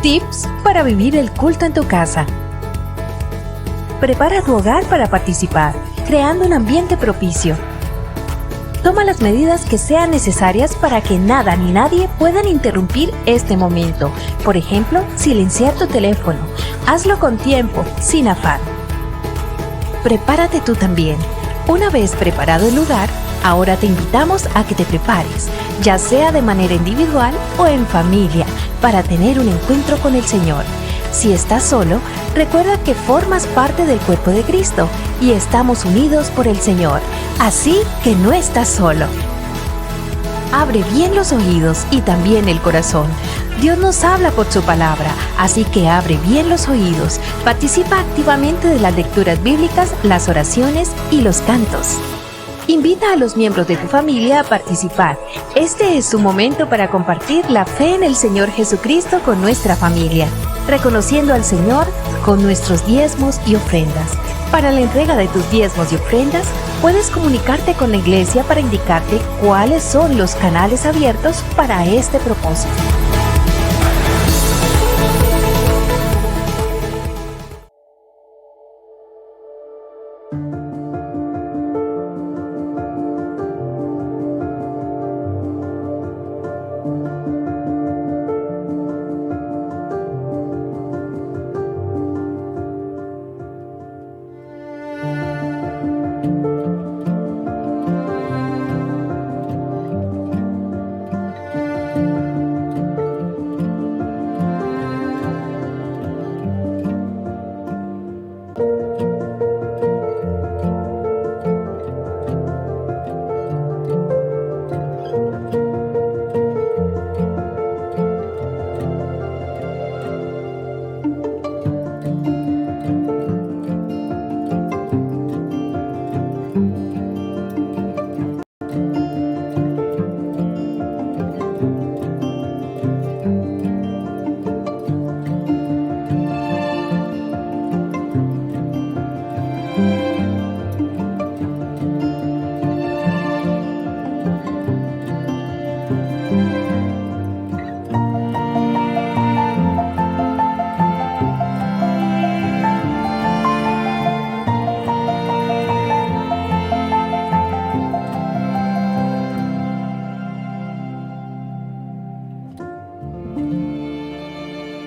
Tips para vivir el culto en tu casa. Prepara tu hogar para participar, creando un ambiente propicio. Toma las medidas que sean necesarias para que nada ni nadie puedan interrumpir este momento. Por ejemplo, silenciar tu teléfono. Hazlo con tiempo, sin afán. Prepárate tú también. Una vez preparado el lugar, ahora te invitamos a que te prepares, ya sea de manera individual o en familia, para tener un encuentro con el Señor. Si estás solo, recuerda que formas parte del cuerpo de Cristo y estamos unidos por el Señor, así que no estás solo. Abre bien los oídos y también el corazón. Dios nos habla por su palabra, así que abre bien los oídos. Participa activamente de las lecturas bíblicas, las oraciones y los cantos. Invita a los miembros de tu familia a participar. Este es su momento para compartir la fe en el Señor Jesucristo con nuestra familia, reconociendo al Señor con nuestros diezmos y ofrendas. Para la entrega de tus diezmos y ofrendas, puedes comunicarte con la iglesia para indicarte cuáles son los canales abiertos para este propósito.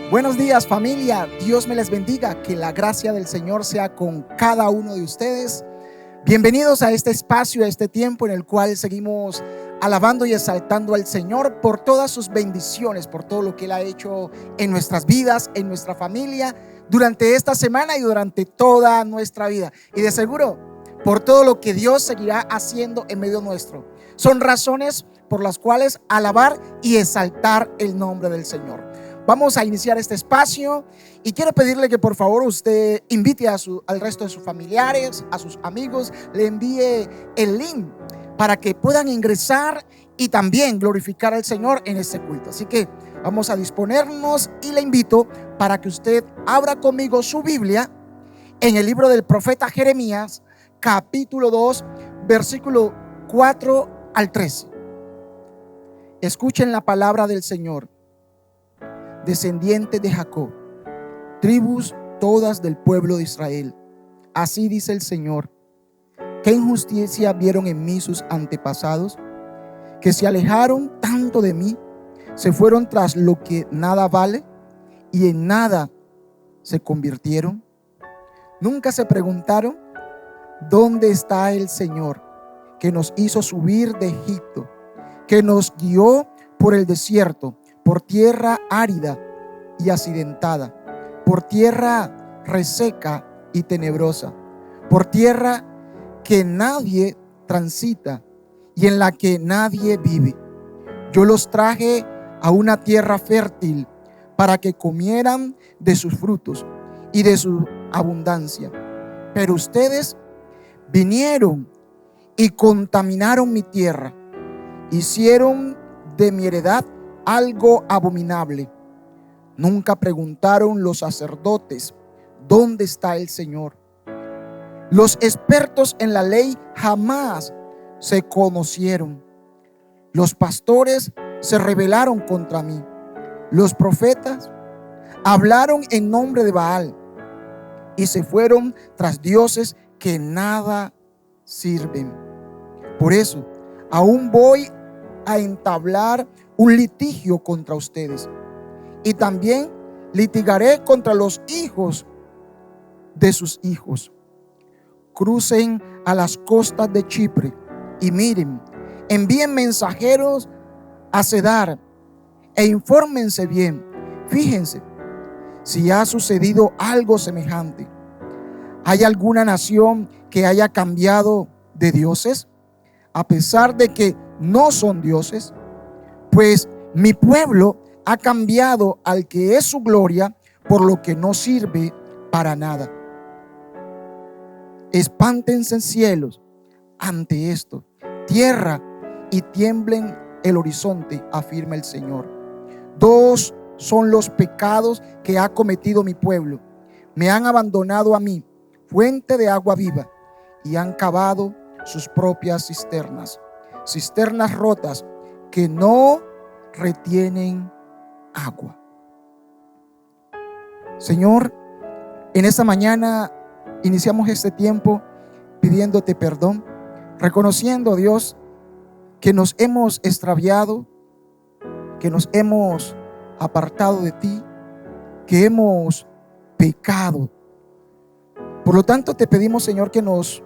Buenos días, familia. Dios me les bendiga. Que la gracia del Señor sea con cada uno de ustedes. Bienvenidos a este espacio, a este tiempo en el cual seguimos alabando y exaltando al Señor por todas sus bendiciones, por todo lo que Él ha hecho en nuestras vidas, en nuestra familia, durante esta semana y durante toda nuestra vida. Y de seguro, por todo lo que Dios seguirá haciendo en medio nuestro. Son razones por las cuales alabar y exaltar el nombre del Señor. Vamos a iniciar este espacio y quiero pedirle que por favor usted invite al resto de sus familiares, a sus amigos, le envíe el link para que puedan ingresar y también glorificar al Señor en este culto. Así que vamos a disponernos y le invito para que usted abra conmigo su Biblia en el libro del profeta Jeremías, capítulo 2, versículo 4 al 13. Escuchen la palabra del Señor. Descendientes de Jacob, tribus todas del pueblo de Israel, así dice el Señor: ¿qué injusticia vieron en mí sus antepasados? Que se alejaron tanto de mí, se fueron tras lo que nada vale y en nada se convirtieron. Nunca se preguntaron: ¿dónde está el Señor que nos hizo subir de Egipto, que nos guió por el desierto, por tierra árida y accidentada, por tierra reseca y tenebrosa, por tierra que nadie transita y en la que nadie vive? Yo los traje a una tierra fértil para que comieran de sus frutos y de su abundancia. Pero ustedes vinieron y contaminaron mi tierra, hicieron de mi heredad algo abominable. Nunca preguntaron los sacerdotes: ¿dónde está el Señor? Los expertos en la ley jamás se conocieron. Los pastores se rebelaron contra mí. Los profetas hablaron en nombre de Baal y se fueron tras dioses que nada sirven. Por eso, aún voy a entablar un litigio contra ustedes, y también litigaré contra los hijos de sus hijos. Crucen a las costas de Chipre y miren, envíen mensajeros a Cedar e infórmense bien. Fíjense si ha sucedido algo semejante. ¿Hay alguna nación que haya cambiado de dioses, a pesar de que no son dioses? Pues mi pueblo ha cambiado al que es su gloria por lo que no sirve para nada. Espántense cielos ante esto, tierra, y tiemblen el horizonte, afirma el Señor. Dos son los pecados que ha cometido mi pueblo. Me han abandonado a mí, fuente de agua viva, y han cavado sus propias cisternas, cisternas rotas que no retienen agua. Señor, en esta mañana iniciamos este tiempo pidiéndote perdón, reconociendo, Dios, que nos hemos extraviado, que nos hemos apartado de ti, que hemos pecado. Por lo tanto, te pedimos, Señor, que nos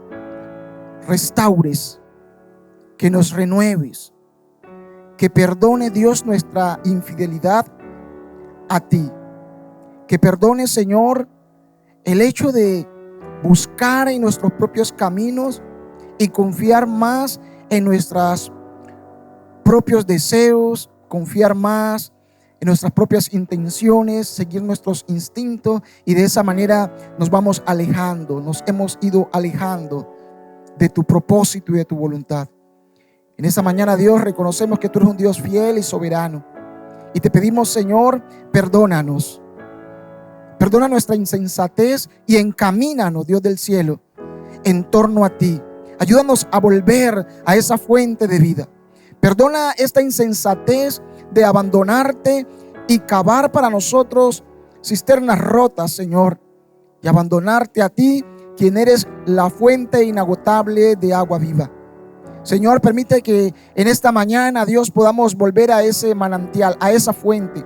restaures, que nos renueves, que perdone, Dios, nuestra infidelidad a ti, que perdone, Señor, el hecho de buscar en nuestros propios caminos y confiar más en nuestros propios deseos, confiar más en nuestras propias intenciones, seguir nuestros instintos, y de esa manera nos vamos alejando, nos hemos ido alejando de tu propósito y de tu voluntad. En esta mañana, Dios, reconocemos que tú eres un Dios fiel y soberano, y te pedimos, Señor, perdónanos. Perdona nuestra insensatez y encamínanos, Dios del cielo, en torno a ti. Ayúdanos a volver a esa fuente de vida. Perdona esta insensatez de abandonarte y cavar para nosotros cisternas rotas, Señor, y abandonarte a ti, quien eres la fuente inagotable de agua viva. Señor, permite que en esta mañana, Dios, podamos volver a ese manantial, a esa fuente,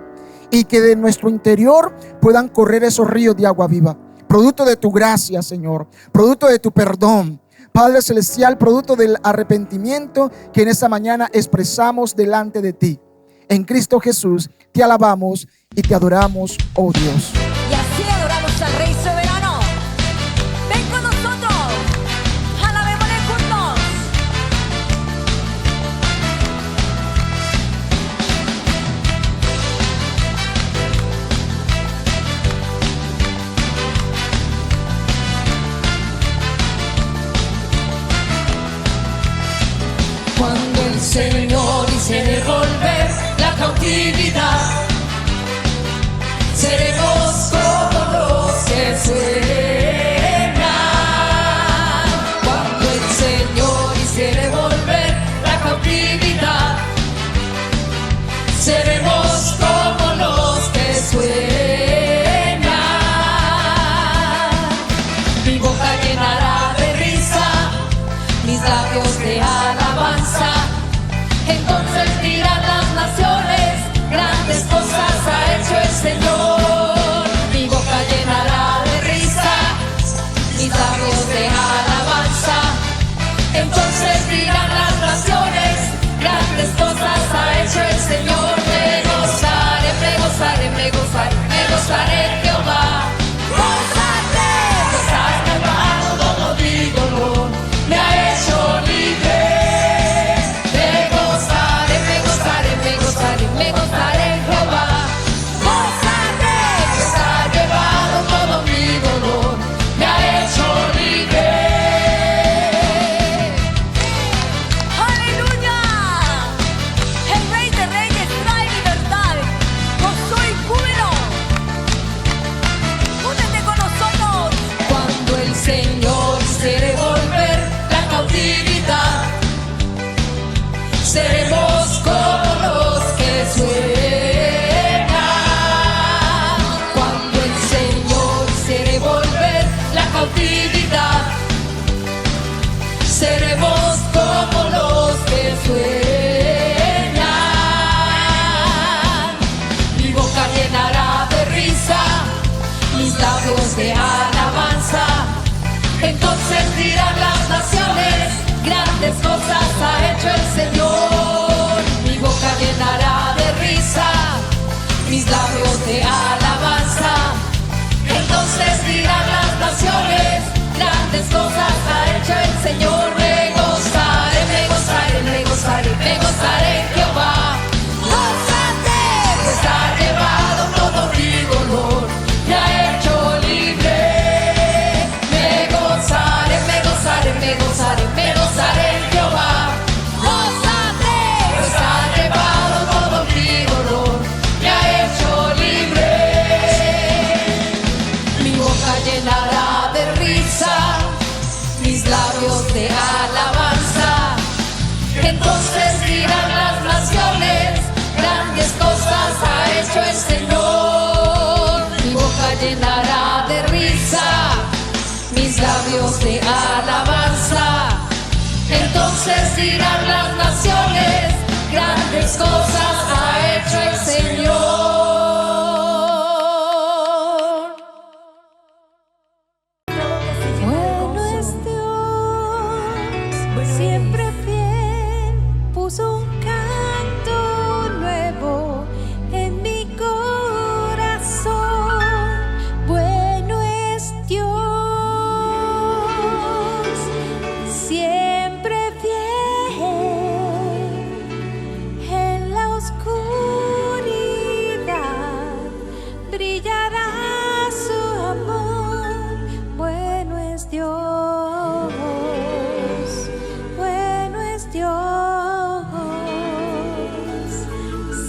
y que de nuestro interior puedan correr esos ríos de agua viva, producto de tu gracia, Señor, producto de tu perdón, Padre celestial, producto del arrepentimiento que en esta mañana expresamos delante de ti. En Cristo Jesús te alabamos y te adoramos, oh Dios. Y así adoramos al Rey soberano. Ven con nosotros, alabémosle juntos. Cuando el Señor hiciere volver la cautividad, seremos como los que sueñan. Cuando el Señor hiciere volver la cautividad, seremos como los que sueñan. Mi boca llenará de risa, mis labios de alabanza. hecho el Señor. Mi boca llenará de risa, mis labios de alabanza. Entonces dirán las naciones, grandes cosas ha hecho el Señor. Me gozaré, me gozaré, me gozaré, me gozaré en Jehová. Gózate, pues ha llevado todo mi dolor, me ha hecho libre. Me gozaré, me gozaré, me gozaré, me gozaré en Jehová. Gózate, pues ha llevado todo mi dolor, me ha hecho libre. Mi boca llenará de risa, mis labios de alabanza. Entonces dirán las naciones, grandes cosas ha hecho el Señor. Mi boca llenará de risa, mis labios de alabanza. Entonces dirán las naciones, grandes cosas ha hecho el Señor. Bueno es Dios, siempre fiel, puso un canto nuevo en mi corazón. Bueno es Dios, siempre fiel, en la oscuridad brillará su amor. Bueno es Dios, bueno es Dios,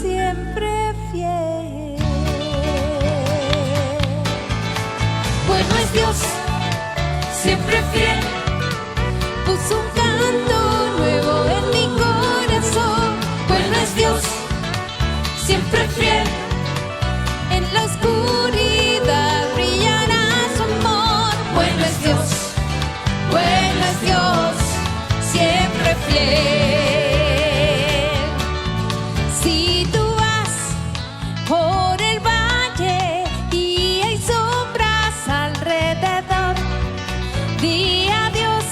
siempre fiel. Bueno es Dios, siempre fiel, Puso un canto nuevo en mi corazón. bueno es Dios, siempre fiel, En la oscuridad brillará su amor. bueno es Dios, siempre fiel. Si tú vas por el valle y hay sombras alrededor, di adiós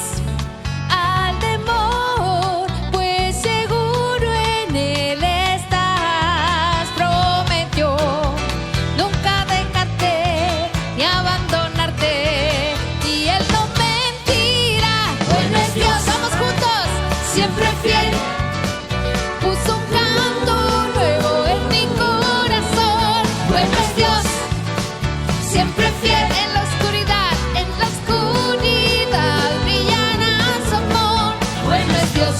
al temor, pues seguro en él estás. Prometió nunca dejarte ni abandonarte, y él no mentirá. Bueno es Dios, Vamos juntos, siempre fiel, puso un canto nuevo en mi corazón. bueno es Dios, siempre fiel, En la oscuridad brillará su amor. bueno es Dios,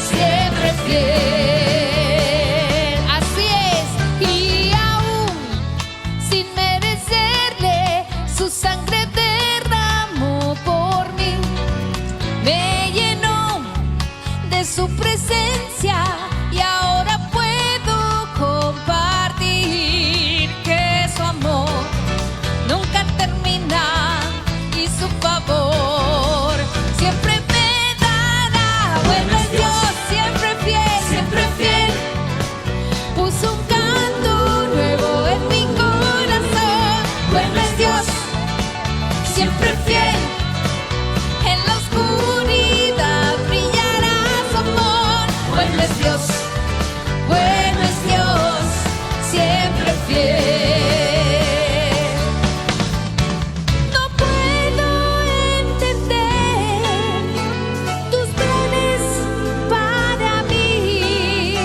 siempre fiel. Así es, y aún sin merecerle, su sangre derramó por mí. Me llenó de su presencia y ahora puedo compartir que su amor nunca termina y su favor siempre me dará. Bueno es Dios, siempre fiel, puso un canto nuevo en mi corazón. Bueno es Dios, siempre fiel, En la oscuridad brillará su amor. bueno es Dios, siempre fiel. No puedo entender tus planes para mí.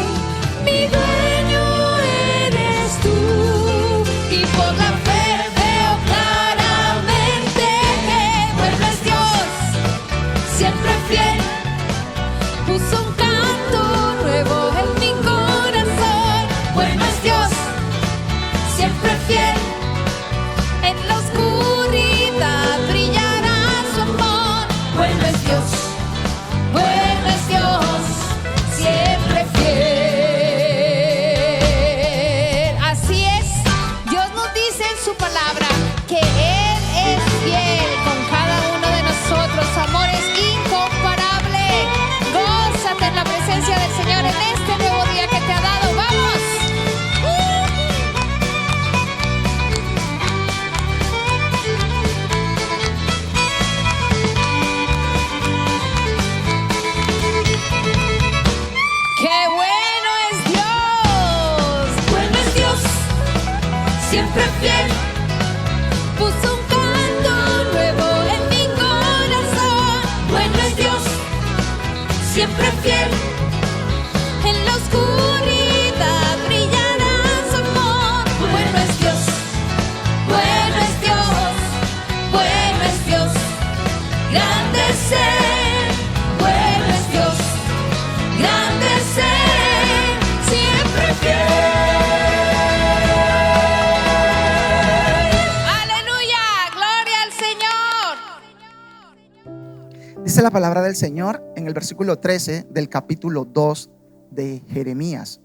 Mi dueño eres tú, Y por la fe veo claramente que bueno es Dios, siempre fiel, puso un canto nuevo en mi corazón. bueno es Dios, siempre fiel, En la oscuridad brillará su amor. bueno es Dios, siempre fiel. Así es, Dios nos dice en su palabra que Él es fiel con cada uno de nosotros. Su amor es incomparable. siempre fiel. En la oscuridad brillará su amor. Bueno es Dios, bueno es Dios, bueno es Dios. Grande es Él, bueno es Dios, grande es Él, siempre fiel. Aleluya, gloria al Señor. Dice la palabra del Señor en el versículo 13 del capítulo 2 de Jeremías: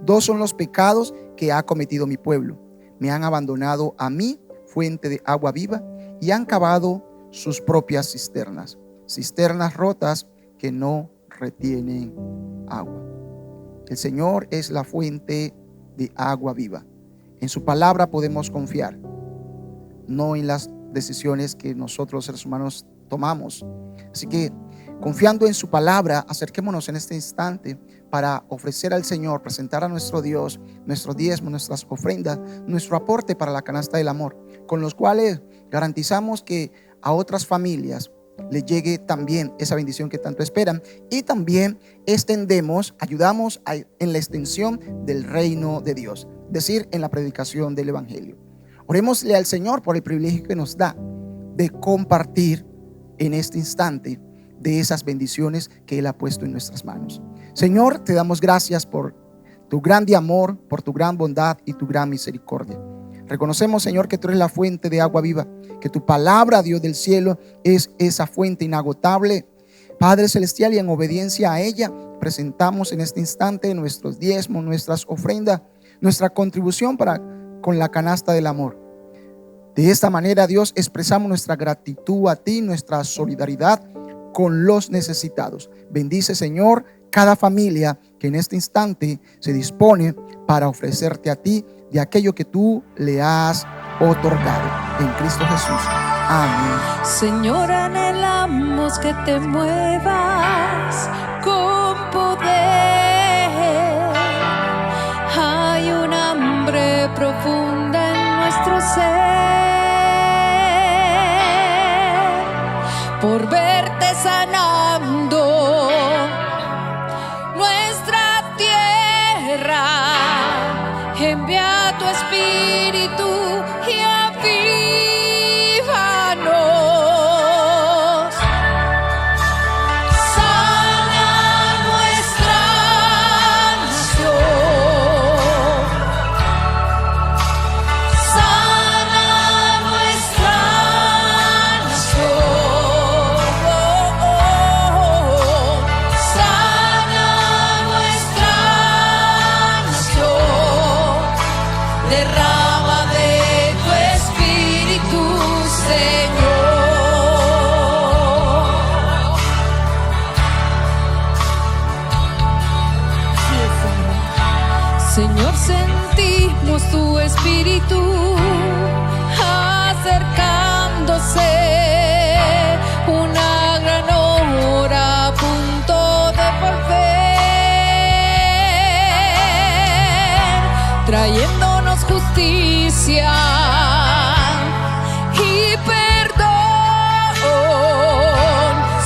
dos son los pecados que ha cometido mi pueblo. Me han abandonado a mí, fuente de agua viva, y han cavado sus propias cisternas, cisternas rotas que no retienen agua. El Señor es la fuente de agua viva. En su palabra podemos confiar, no en las decisiones que nosotros los seres humanos tomamos. Así que, confiando en su palabra, acerquémonos en este instante para ofrecer al Señor, presentar a nuestro Dios nuestro diezmo, nuestras ofrendas, nuestro aporte para la canasta del amor, con los cuales garantizamos que a otras familias le llegue también esa bendición que tanto esperan, y también ayudamos en la extensión del reino de Dios, es decir, en la predicación del evangelio. Orémosle al Señor por el privilegio que nos da de compartir en este instante de esas bendiciones que Él ha puesto en nuestras manos. Señor, te damos gracias por tu grande amor, por tu gran bondad y tu gran misericordia. Reconocemos, Señor, que tú eres la fuente de agua viva, que tu palabra, Dios del cielo, es esa fuente inagotable, Padre celestial, y en obediencia a ella presentamos en este instante nuestros diezmos, nuestras ofrendas, nuestra contribución con la canasta del amor. De esta manera, Dios, expresamos nuestra gratitud a ti, nuestra solidaridad con los necesitados. Bendice, Señor, cada familia que en este instante se dispone para ofrecerte a ti de aquello que tú le has otorgado. En Cristo Jesús. Amén. Señor, anhelamos que te muevas con poder. Hay un hambre profunda en nuestro ser por verte sanando nuestra tierra. Envía tu espíritu y avívanos. Sana nuestra nación. Sana nuestra nación. Sana nuestra nación. Derrama de tu espíritu, Señor. Señor, sentimos tu espíritu acercándose, una gran hora a punto de volver, trayéndonos justicia y perdón.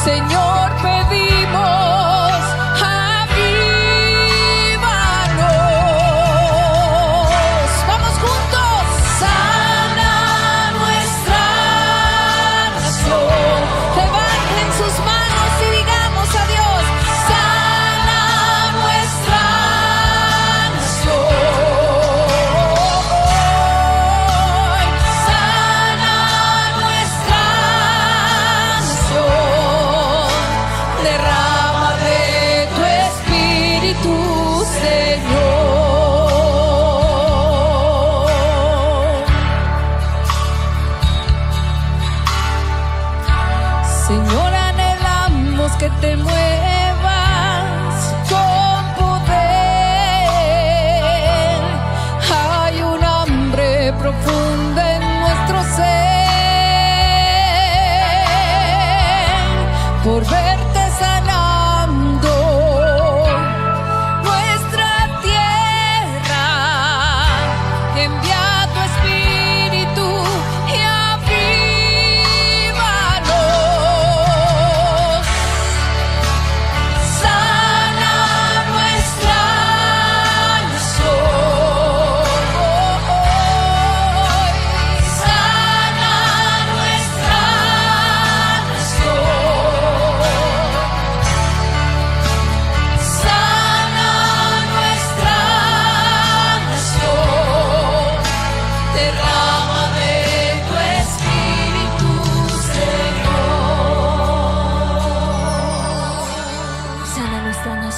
Señor, pedimos, avívanos. Vamos juntos. Sana nuestra nación. Levanten sus manos y digamos a Dios: sana nuestra nación. Sana nuestra nación. Derrama de tu espíritu, Señor, anhelamos que te muevas con poder. Hay un hambre profunda en nuestro ser por verte sanando nuestra tierra. Envía tu espíritu y avívanos.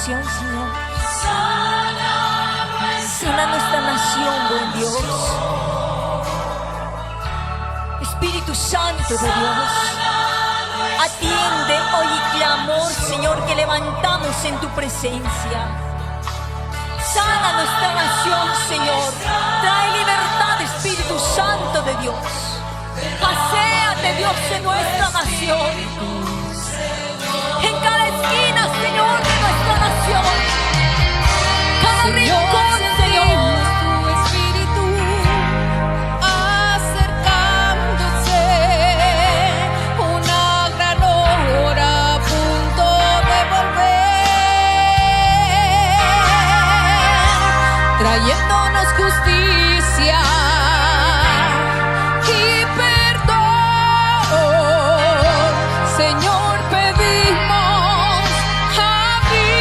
nación, Señor. Sana nuestra nación, buen Dios. Espíritu Santo de Dios, atiende hoy el clamor, Señor, que levantamos en tu presencia. Sana nuestra nación, Señor. Trae libertad, Espíritu Santo de Dios. Paséate, Dios, en nuestra nación. En cada esquina, Señor, de nuestra nación. Cada rincón, Señor. Tu espíritu acercándose, una gran hora a punto de volver, trayéndonos justicia y perdón. Señor, pedimos, avívanos.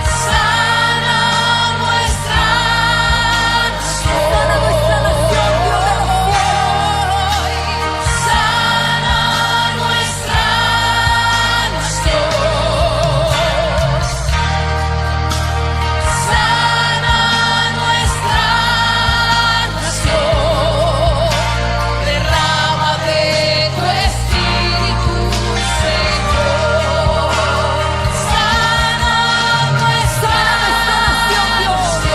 Sana nuestra nación. Sana nuestra nación, Dios de los cielos. Sana nuestra nación. Sana nuestra nación. Derrama de tu espíritu, Señor. Sana nuestra nación, Dios. Sana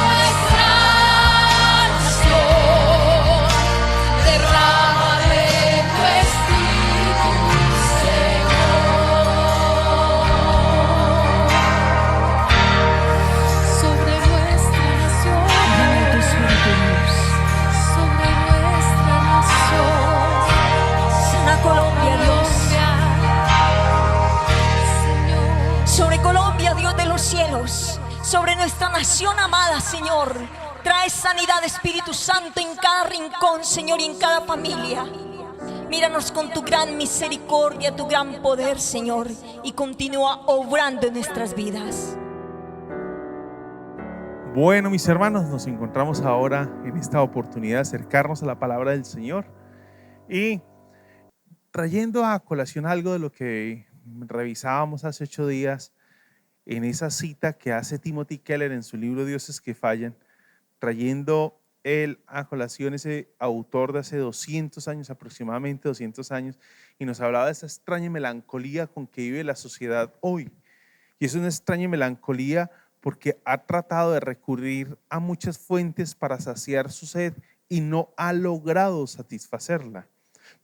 nuestra nación. Derrama de tu espíritu, Señor. Sobre nuestra nación. Sobre nuestra nación. Sana Colombia, Dios. Señor. Sobre Colombia, Dios de los cielos. Sobre nuestra nación amada, Señor. Trae sanidad, Espíritu Santo, en cada rincón, Señor, y en cada familia. Míranos con tu gran misericordia, tu gran poder, Señor, y continúa obrando en nuestras vidas. Bueno, mis hermanos, nos encontramos ahora en esta oportunidad de acercarnos a la palabra del Señor y trayendo a colación algo de lo que revisábamos hace 8 días en esa cita que hace Timothy Keller en su libro Dioses que fallan, trayendo él a colación ese autor de hace 200 años, aproximadamente 200 años, y nos hablaba de esa extraña melancolía con que vive la sociedad hoy. Y es una extraña melancolía porque ha tratado de recurrir a muchas fuentes para saciar su sed y no ha logrado satisfacerla.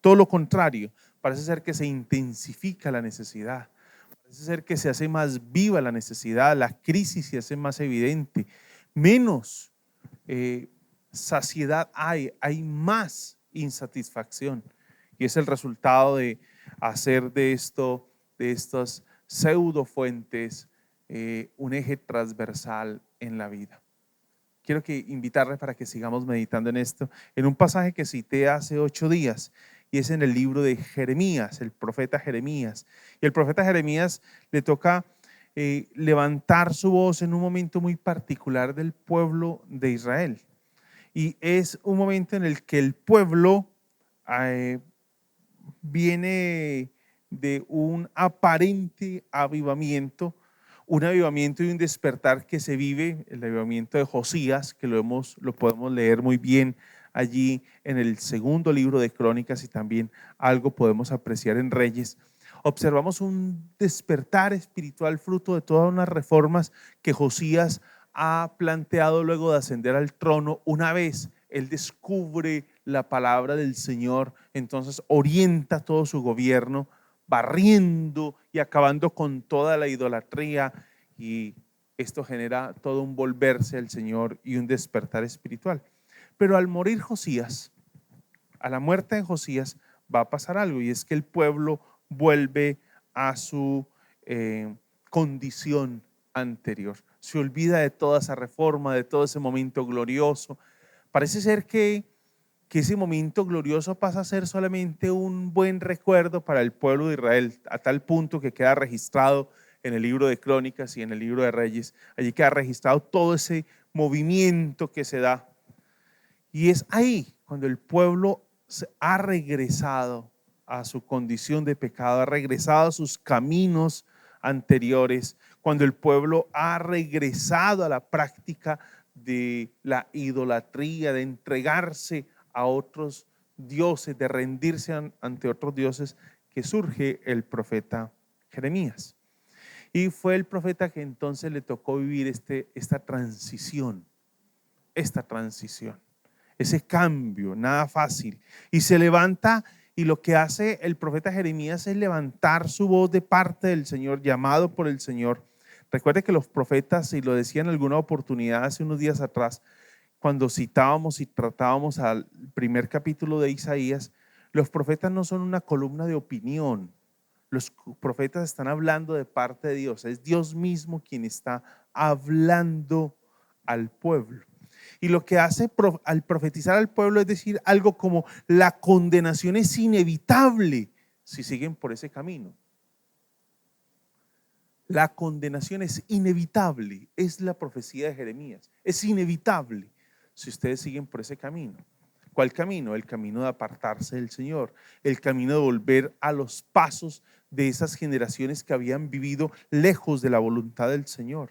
Todo lo contrario, parece ser que se intensifica la necesidad, parece ser que se hace más viva la necesidad, la crisis se hace más evidente, menos saciedad hay más insatisfacción. Y es el resultado de hacer de estas pseudo fuentes un eje transversal en la vida. Quiero invitarles para que sigamos meditando en esto, en un pasaje que cité hace 8 días, y es en el libro de Jeremías, el profeta Jeremías. Y el profeta Jeremías le toca levantar su voz en un momento muy particular del pueblo de Israel. Y es un momento en el que el pueblo viene de un aparente avivamiento, un avivamiento y un despertar que se vive, el avivamiento de Josías, que lo podemos leer muy bien allí en el segundo libro de Crónicas, y también algo podemos apreciar en Reyes. Observamos un despertar espiritual fruto de todas unas reformas que Josías ha planteado luego de ascender al trono. Una vez él descubre la palabra del Señor, entonces orienta todo su gobierno, barriendo y acabando con toda la idolatría, y esto genera todo un volverse al Señor y un despertar espiritual. Pero al morir Josías, a la muerte de Josías, va a pasar algo, y es que el pueblo vuelve a su condición anterior. Se olvida de toda esa reforma, de todo ese momento glorioso. Parece ser que que ese momento glorioso pasa a ser solamente un buen recuerdo para el pueblo de Israel, a tal punto que queda registrado en el libro de Crónicas y en el libro de Reyes. Allí queda registrado todo ese movimiento que se da. Y es ahí cuando el pueblo ha regresado a su condición de pecado, ha regresado a sus caminos anteriores, cuando el pueblo ha regresado a la práctica de la idolatría, de entregarse a otros dioses, de rendirse ante otros dioses, que surge el profeta Jeremías. Y fue el profeta que entonces le tocó vivir esta transición, ese cambio, nada fácil. Y se levanta, y lo que hace el profeta Jeremías es levantar su voz de parte del Señor, llamado por el Señor. Recuerde que los profetas, y lo decía en alguna oportunidad hace unos días atrás, cuando citábamos y tratábamos al primer capítulo de Isaías, los profetas no son una columna de opinión. Los profetas están hablando de parte de Dios. Es Dios mismo quien está hablando al pueblo. Y lo que hace al profetizar al pueblo es decir algo como: la condenación es inevitable si siguen por ese camino. La condenación es inevitable, es la profecía de Jeremías. Es inevitable si ustedes siguen por ese camino. ¿Cuál camino? El camino de apartarse del Señor, el camino de volver a los pasos de esas generaciones que habían vivido lejos de la voluntad del Señor.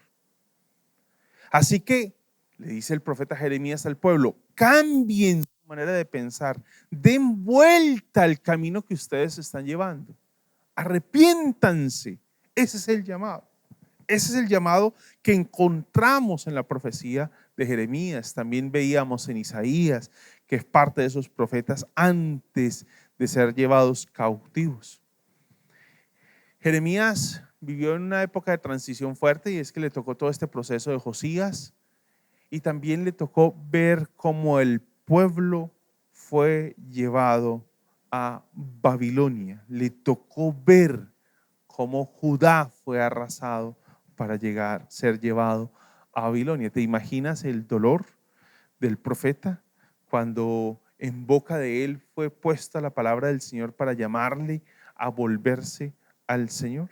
Así que le dice el profeta Jeremías al pueblo: cambien su manera de pensar, den vuelta al camino que ustedes están llevando, arrepiéntanse. Ese es el llamado. Ese es el llamado que encontramos en la profecía de Jeremías. También veíamos en Isaías, que es parte de esos profetas antes de ser llevados cautivos. Jeremías vivió en una época de transición fuerte, y es que le tocó todo este proceso de Josías, y también le tocó ver cómo el pueblo fue llevado a Babilonia. Le tocó ver cómo Judá fue arrasado para ser llevado a Babilonia. ¿Te imaginas el dolor del profeta cuando en boca de él fue puesta la palabra del Señor para llamarle a volverse al Señor?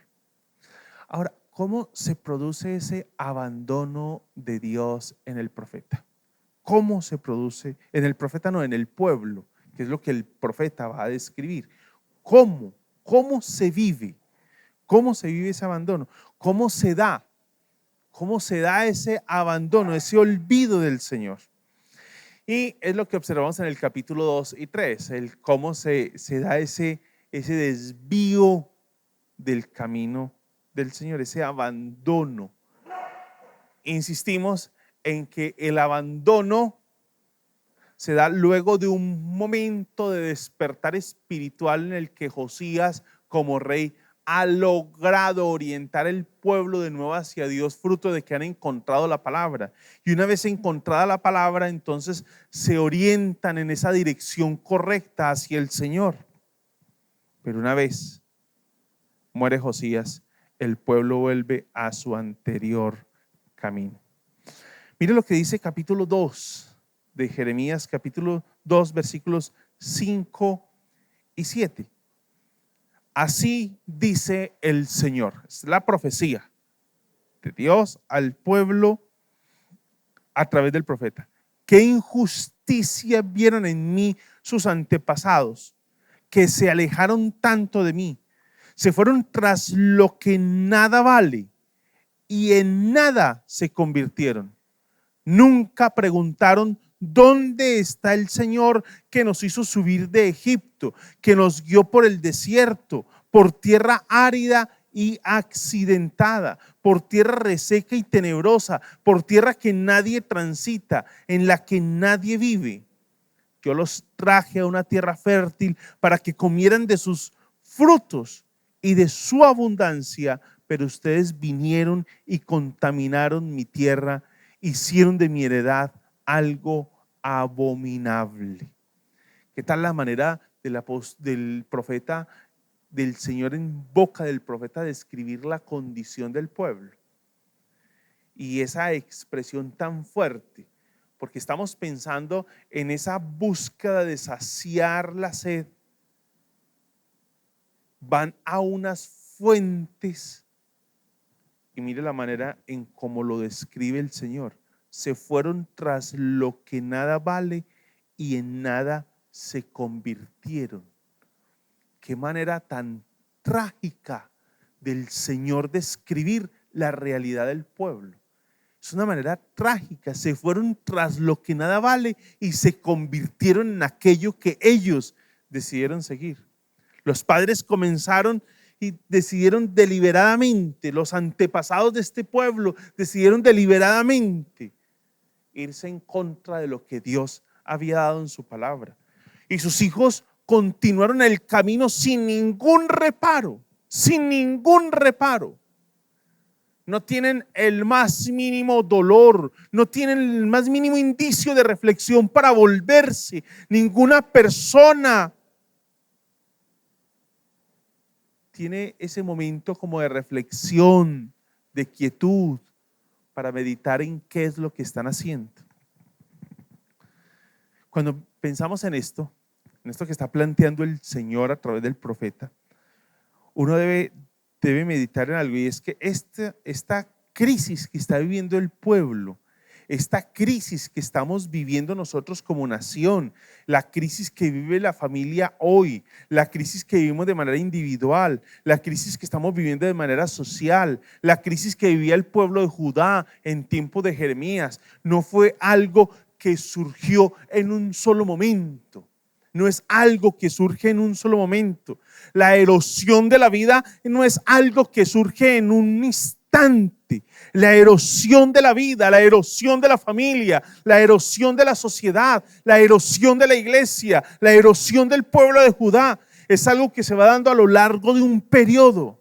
Ahora, ¿cómo se produce ese abandono de Dios en el profeta? ¿Cómo se produce en el profeta? No, en el pueblo, que es lo que el profeta va a describir. ¿Cómo? ¿Cómo se vive? ¿Cómo se vive ese abandono? ¿Cómo se da? ¿Cómo se da ese abandono, ese olvido del Señor? Y es lo que observamos en el capítulo 2 y 3, el cómo se da ese desvío del camino del Señor, ese abandono. Insistimos en que el abandono se da luego de un momento de despertar espiritual en el que Josías, como rey, ha logrado orientar el pueblo de nuevo hacia Dios, fruto de que han encontrado la palabra. Y una vez encontrada la palabra, entonces se orientan en esa dirección correcta hacia el Señor. Pero una vez muere Josías, el pueblo vuelve a su anterior camino. Mire lo que dice capítulo 2 de Jeremías, capítulo 2, versículos 5 y 7. Así dice el Señor. Es la profecía de Dios al pueblo a través del profeta. ¿Qué injusticia vieron en mí sus antepasados, que se alejaron tanto de mí? Se fueron tras lo que nada vale y en nada se convirtieron. Nunca preguntaron: ¿dónde está el Señor que nos hizo subir de Egipto, que nos guió por el desierto, por tierra árida y accidentada, por tierra reseca y tenebrosa, por tierra que nadie transita, en la que nadie vive? Yo los traje a una tierra fértil para que comieran de sus frutos y de su abundancia, pero ustedes vinieron y contaminaron mi tierra, hicieron de mi heredad algo abominable. ¿Qué tal la manera del profeta, del Señor en boca del profeta, de describir la condición del pueblo? Y esa expresión tan fuerte, porque estamos pensando en esa búsqueda de saciar la sed, van a unas fuentes y mire la manera en cómo lo describe el Señor. Se fueron tras lo que nada vale y en nada se convirtieron. Qué manera tan trágica del Señor describir la realidad del pueblo. Es una manera trágica. Se fueron tras lo que nada vale y se convirtieron en aquello que ellos decidieron seguir. Los padres comenzaron y decidieron deliberadamente, los antepasados de este pueblo decidieron deliberadamente irse en contra de lo que Dios había dado en su palabra. Y sus hijos continuaron el camino sin ningún reparo, sin ningún reparo. No tienen el más mínimo dolor, no tienen el más mínimo indicio de reflexión para volverse. Ninguna persona tiene ese momento como de reflexión, de quietud, para meditar en qué es lo que están haciendo. Cuando pensamos en esto que está planteando el Señor a través del profeta, uno debe meditar en algo, y es que esta crisis que está viviendo el pueblo, esta crisis que estamos viviendo nosotros como nación, la crisis que vive la familia hoy, la crisis que vivimos de manera individual, la crisis que estamos viviendo de manera social, la crisis que vivía el pueblo de Judá en tiempo de Jeremías, no fue algo que surgió en un solo momento. No es algo que surge en un solo momento. La erosión de la vida no es algo que surge en un instante. La erosión de la vida, la erosión de la familia, la erosión de la sociedad, la erosión de la iglesia, la erosión del pueblo de Judá es algo que se va dando a lo largo de un periodo.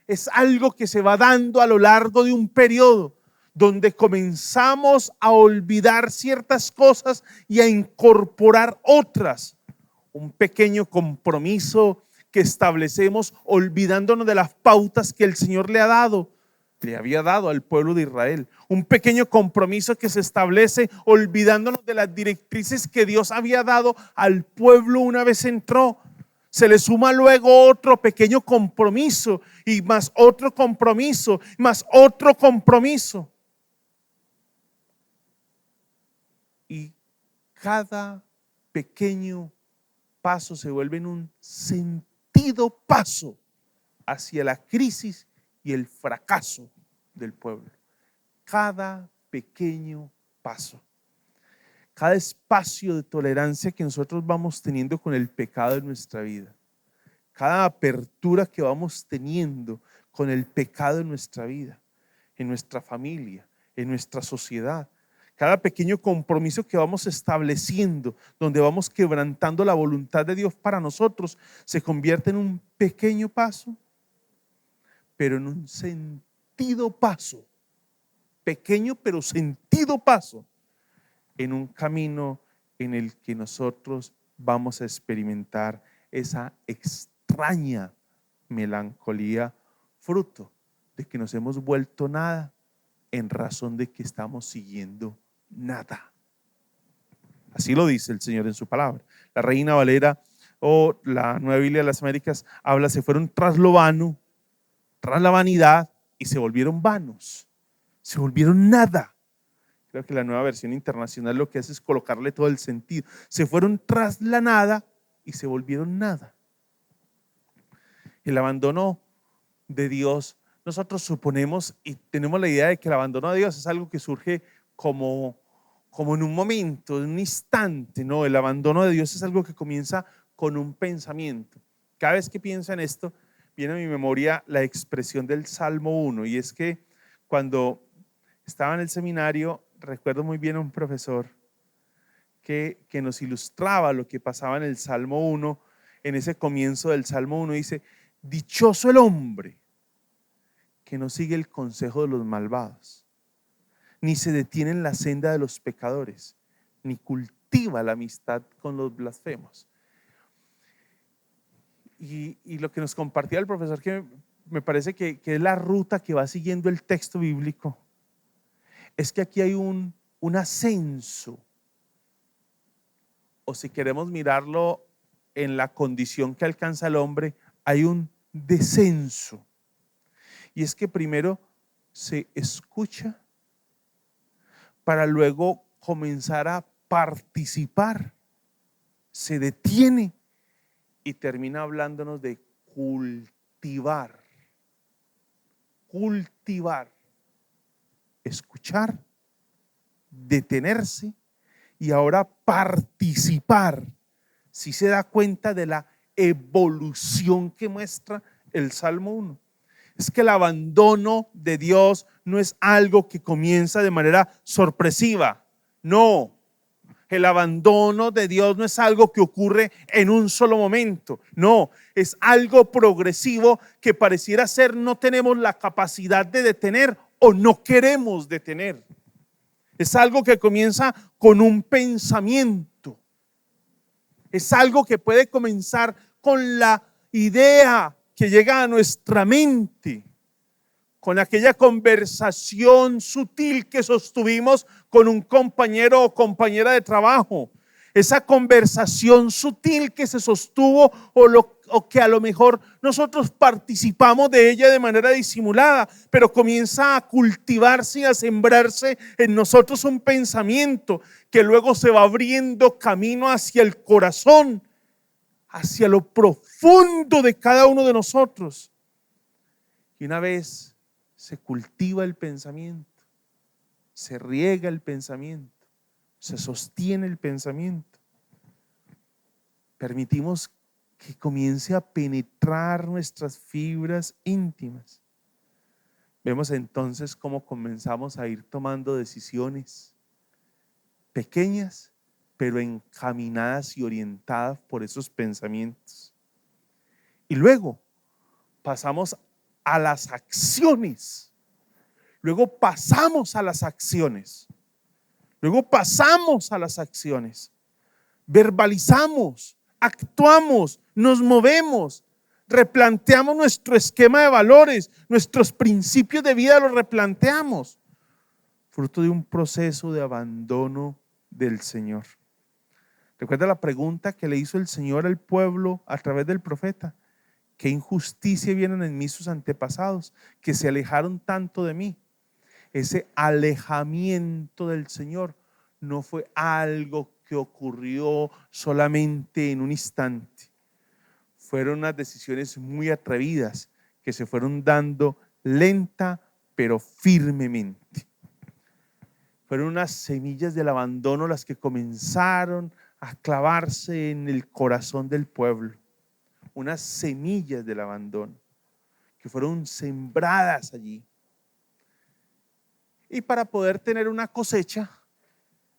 Es algo que se va dando a lo largo de un periodo donde comenzamos a olvidar ciertas cosas y a incorporar otras. Un pequeño compromiso que establecemos olvidándonos de las pautas que el Señor le había dado al pueblo de Israel. Un pequeño compromiso que se establece olvidándonos de las directrices que Dios había dado al pueblo una vez entró. Se le suma luego otro pequeño compromiso y más otro compromiso, más otro compromiso. Y cada pequeño paso se vuelve en un sentido paso hacia la crisis y el fracaso del pueblo. Cada pequeño paso, cada espacio de tolerancia que nosotros vamos teniendo con el pecado en nuestra vida, cada apertura que vamos teniendo con el pecado en nuestra vida, en nuestra familia, en nuestra sociedad, cada pequeño compromiso que vamos estableciendo, donde vamos quebrantando la voluntad de Dios para nosotros, se convierte en un pequeño paso, pero en un sentido paso, pequeño pero sentido paso, en un camino en el que nosotros vamos a experimentar esa extraña melancolía, fruto de que nos hemos vuelto nada en razón de que estamos siguiendo nada. Así lo dice el Señor en su palabra. La Reina Valera o la Nueva Biblia de las Américas habla: se fueron tras lo vano, tras la vanidad, y se volvieron vanos, se volvieron nada. Creo que la Nueva Versión Internacional lo que hace es colocarle todo el sentido. Se fueron tras la nada y se volvieron nada. El abandono de Dios, nosotros suponemos y tenemos la idea de que el abandono de Dios es algo que surge como en un momento, en un instante. No, el abandono de Dios es algo que comienza con un pensamiento. Cada vez que pienso en esto, viene a mi memoria la expresión del Salmo 1, y es que cuando estaba en el seminario, recuerdo muy bien a un profesor que nos ilustraba lo que pasaba en el Salmo 1, en ese comienzo del Salmo 1, dice: dichoso el hombre que no sigue el consejo de los malvados, ni se detiene en la senda de los pecadores, ni cultiva la amistad con los blasfemos. Y lo que nos compartía el profesor, que me parece que es la ruta que va siguiendo el texto bíblico, es que aquí hay un un ascenso, o si queremos mirarlo en la condición que alcanza el hombre, hay un descenso. Y es que primero se escucha para luego comenzar a participar, se detiene y termina hablándonos de cultivar. Cultivar, escuchar, detenerse y ahora participar. Si se da cuenta de la evolución que muestra el Salmo 1. Es que el abandono de Dios no es algo que comienza de manera sorpresiva. No. El abandono de Dios no es algo que ocurre en un solo momento. No, es algo progresivo que pareciera ser no tenemos la capacidad de detener o no queremos detener. Es algo que comienza con un pensamiento. Es algo que puede comenzar con la idea que llega a nuestra mente, con aquella conversación sutil que sostuvimos con un compañero o compañera de trabajo, esa conversación sutil que se sostuvo o que a lo mejor nosotros participamos de ella de manera disimulada, pero comienza a cultivarse y a sembrarse en nosotros un pensamiento que luego se va abriendo camino hacia el corazón, hacia lo profundo de cada uno de nosotros. Y una vez se cultiva el pensamiento, se riega el pensamiento, se sostiene el pensamiento, permitimos que comience a penetrar nuestras fibras íntimas. Vemos entonces cómo comenzamos a ir tomando decisiones pequeñas, pero encaminadas y orientadas por esos pensamientos. Y luego pasamos a las acciones. Luego pasamos a las acciones. Luego pasamos a las acciones. Verbalizamos, actuamos, nos movemos, replanteamos nuestro esquema de valores, nuestros principios de vida los replanteamos, fruto de un proceso de abandono del Señor. Recuerda la pregunta que le hizo el Señor al pueblo a través del profeta: ¿qué injusticia vieron en mí sus antepasados, que se alejaron tanto de mí? Ese alejamiento del Señor no fue algo que ocurrió solamente en un instante. Fueron unas decisiones muy atrevidas que se fueron dando lenta pero firmemente. Fueron unas semillas del abandono las que comenzaron a clavarse en el corazón del pueblo. Unas semillas del abandono que fueron sembradas allí. Y para poder tener una cosecha,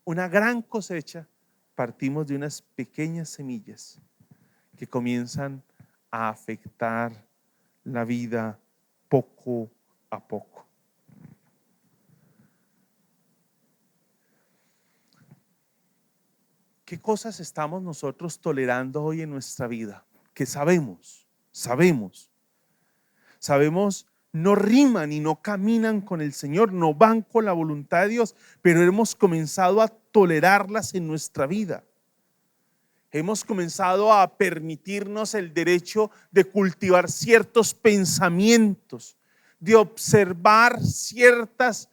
una gran cosecha, partimos de unas pequeñas semillas que comienzan a afectar la vida poco a poco. ¿Qué cosas estamos nosotros tolerando hoy en nuestra vida? Que sabemos no riman y no caminan con el Señor, no van con la voluntad de Dios, pero hemos comenzado a tolerarlas en nuestra vida. Hemos comenzado a permitirnos el derecho de cultivar ciertos pensamientos, de observar ciertas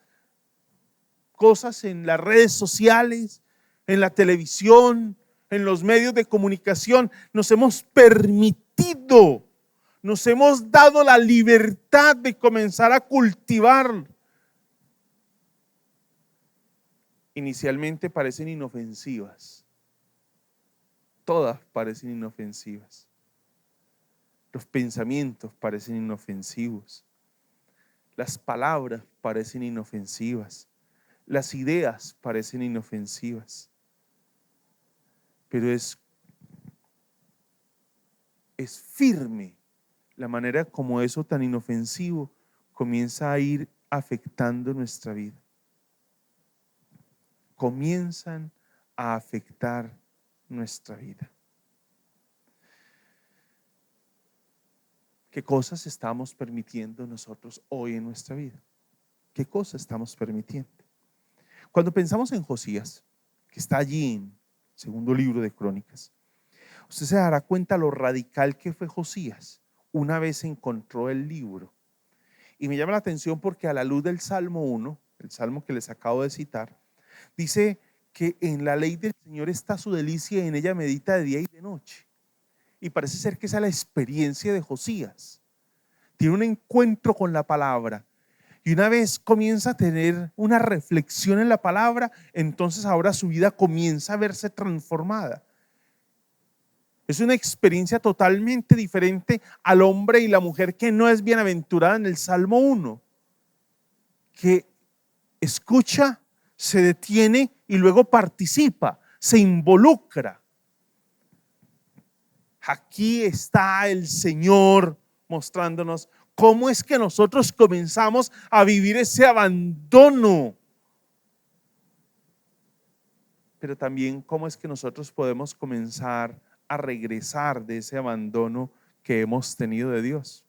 cosas en las redes sociales, en la televisión, en los medios de comunicación. Nos hemos permitido, nos hemos dado la libertad de comenzar a cultivar. Inicialmente parecen inofensivas. Todas parecen inofensivas. Los pensamientos parecen inofensivos. Las palabras parecen inofensivas. Las ideas parecen inofensivas. Pero es firme la manera como eso tan inofensivo comienza a ir afectando nuestra vida. Comienzan a afectar nuestra vida. ¿Qué cosas estamos permitiendo nosotros hoy en nuestra vida? ¿Qué cosas estamos permitiendo? Cuando pensamos en Josías, que está allí en el segundo libro de Crónicas, usted se dará cuenta lo radical que fue Josías una vez encontró el libro. Y me llama la atención porque a la luz del Salmo 1, el salmo que les acabo de citar, dice que en la ley del Señor está su delicia y en ella medita de día y de noche. Y parece ser que esa es la experiencia de Josías. Tiene un encuentro con la palabra. Y una vez comienza a tener una reflexión en la palabra, entonces ahora su vida comienza a verse transformada. Es una experiencia totalmente diferente al hombre y la mujer que no es bienaventurada en el Salmo 1, que escucha, se detiene y luego participa, se involucra. Aquí está el Señor mostrándonos cómo es que nosotros comenzamos a vivir ese abandono, pero también cómo es que nosotros podemos comenzar a regresar de ese abandono que hemos tenido de Dios.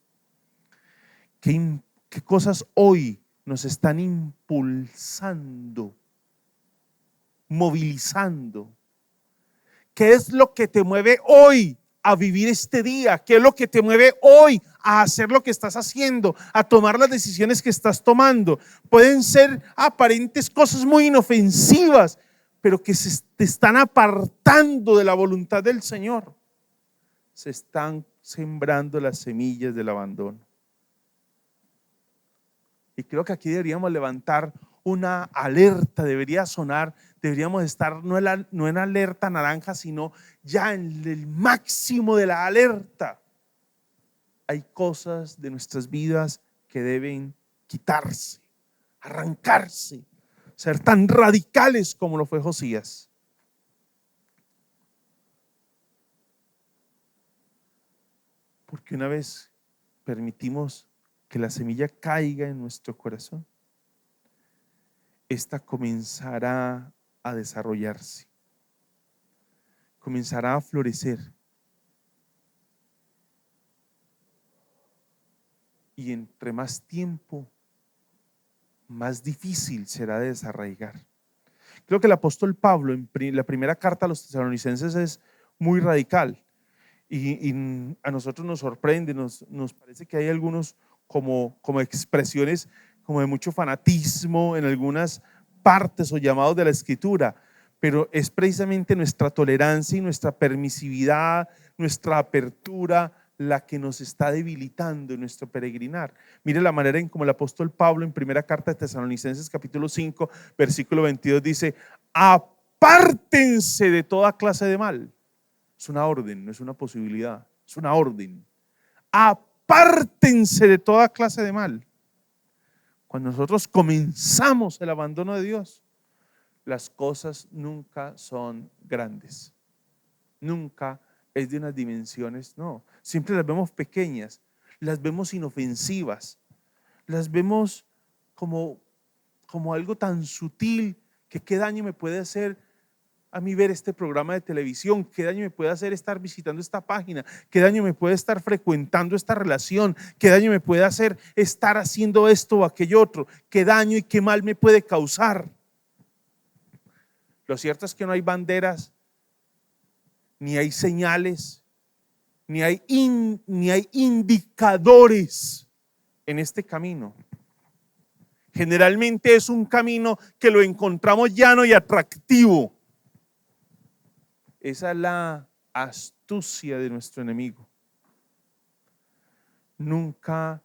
¿Qué cosas hoy nos están impulsando, movilizando? ¿Qué es lo que te mueve hoy a vivir este día? ¿Qué es lo que te mueve hoy a hacer lo que estás haciendo, a tomar las decisiones que estás tomando? Pueden ser aparentes cosas muy inofensivas, pero que te están apartando de la voluntad del Señor. Se están sembrando las semillas del abandono. Y creo que aquí deberíamos levantar una alerta, debería sonar, deberíamos estar no en alerta naranja, sino ya en el máximo de la alerta. Hay cosas de nuestras vidas que deben quitarse, arrancarse, ser tan radicales como lo fue Josías. Porque una vez permitimos que la semilla caiga en nuestro corazón, esta comenzará a desarrollarse, comenzará a florecer. Y entre más tiempo, más difícil será de desarraigar. Creo que el apóstol Pablo en la primera carta a los tesalonicenses es muy radical y a nosotros nos sorprende, nos parece que hay algunos como expresiones como de mucho fanatismo en algunas partes o llamados de la escritura, pero es precisamente nuestra tolerancia y nuestra permisividad, nuestra apertura la que nos está debilitando en nuestro peregrinar. Mire la manera en como el apóstol Pablo en primera carta de Tesalonicenses capítulo 5 versículo 22 dice: apártense de toda clase de mal. Es una orden, no es una posibilidad, es una orden. Apártense de toda clase de mal. Cuando nosotros comenzamos el abandono de Dios, las cosas nunca son grandes, nunca es de unas dimensiones, no, siempre las vemos pequeñas, las vemos inofensivas, las vemos como algo tan sutil que qué daño me puede hacer a mí ver este programa de televisión, qué daño me puede hacer estar visitando esta página, qué daño me puede estar frecuentando esta relación, qué daño me puede hacer estar haciendo esto o aquello otro, qué daño y qué mal me puede causar. Lo cierto es que no hay banderas, ni hay señales, ni hay indicadores en este camino. Generalmente es un camino que lo encontramos llano y atractivo. Esa es la astucia de nuestro enemigo. Nunca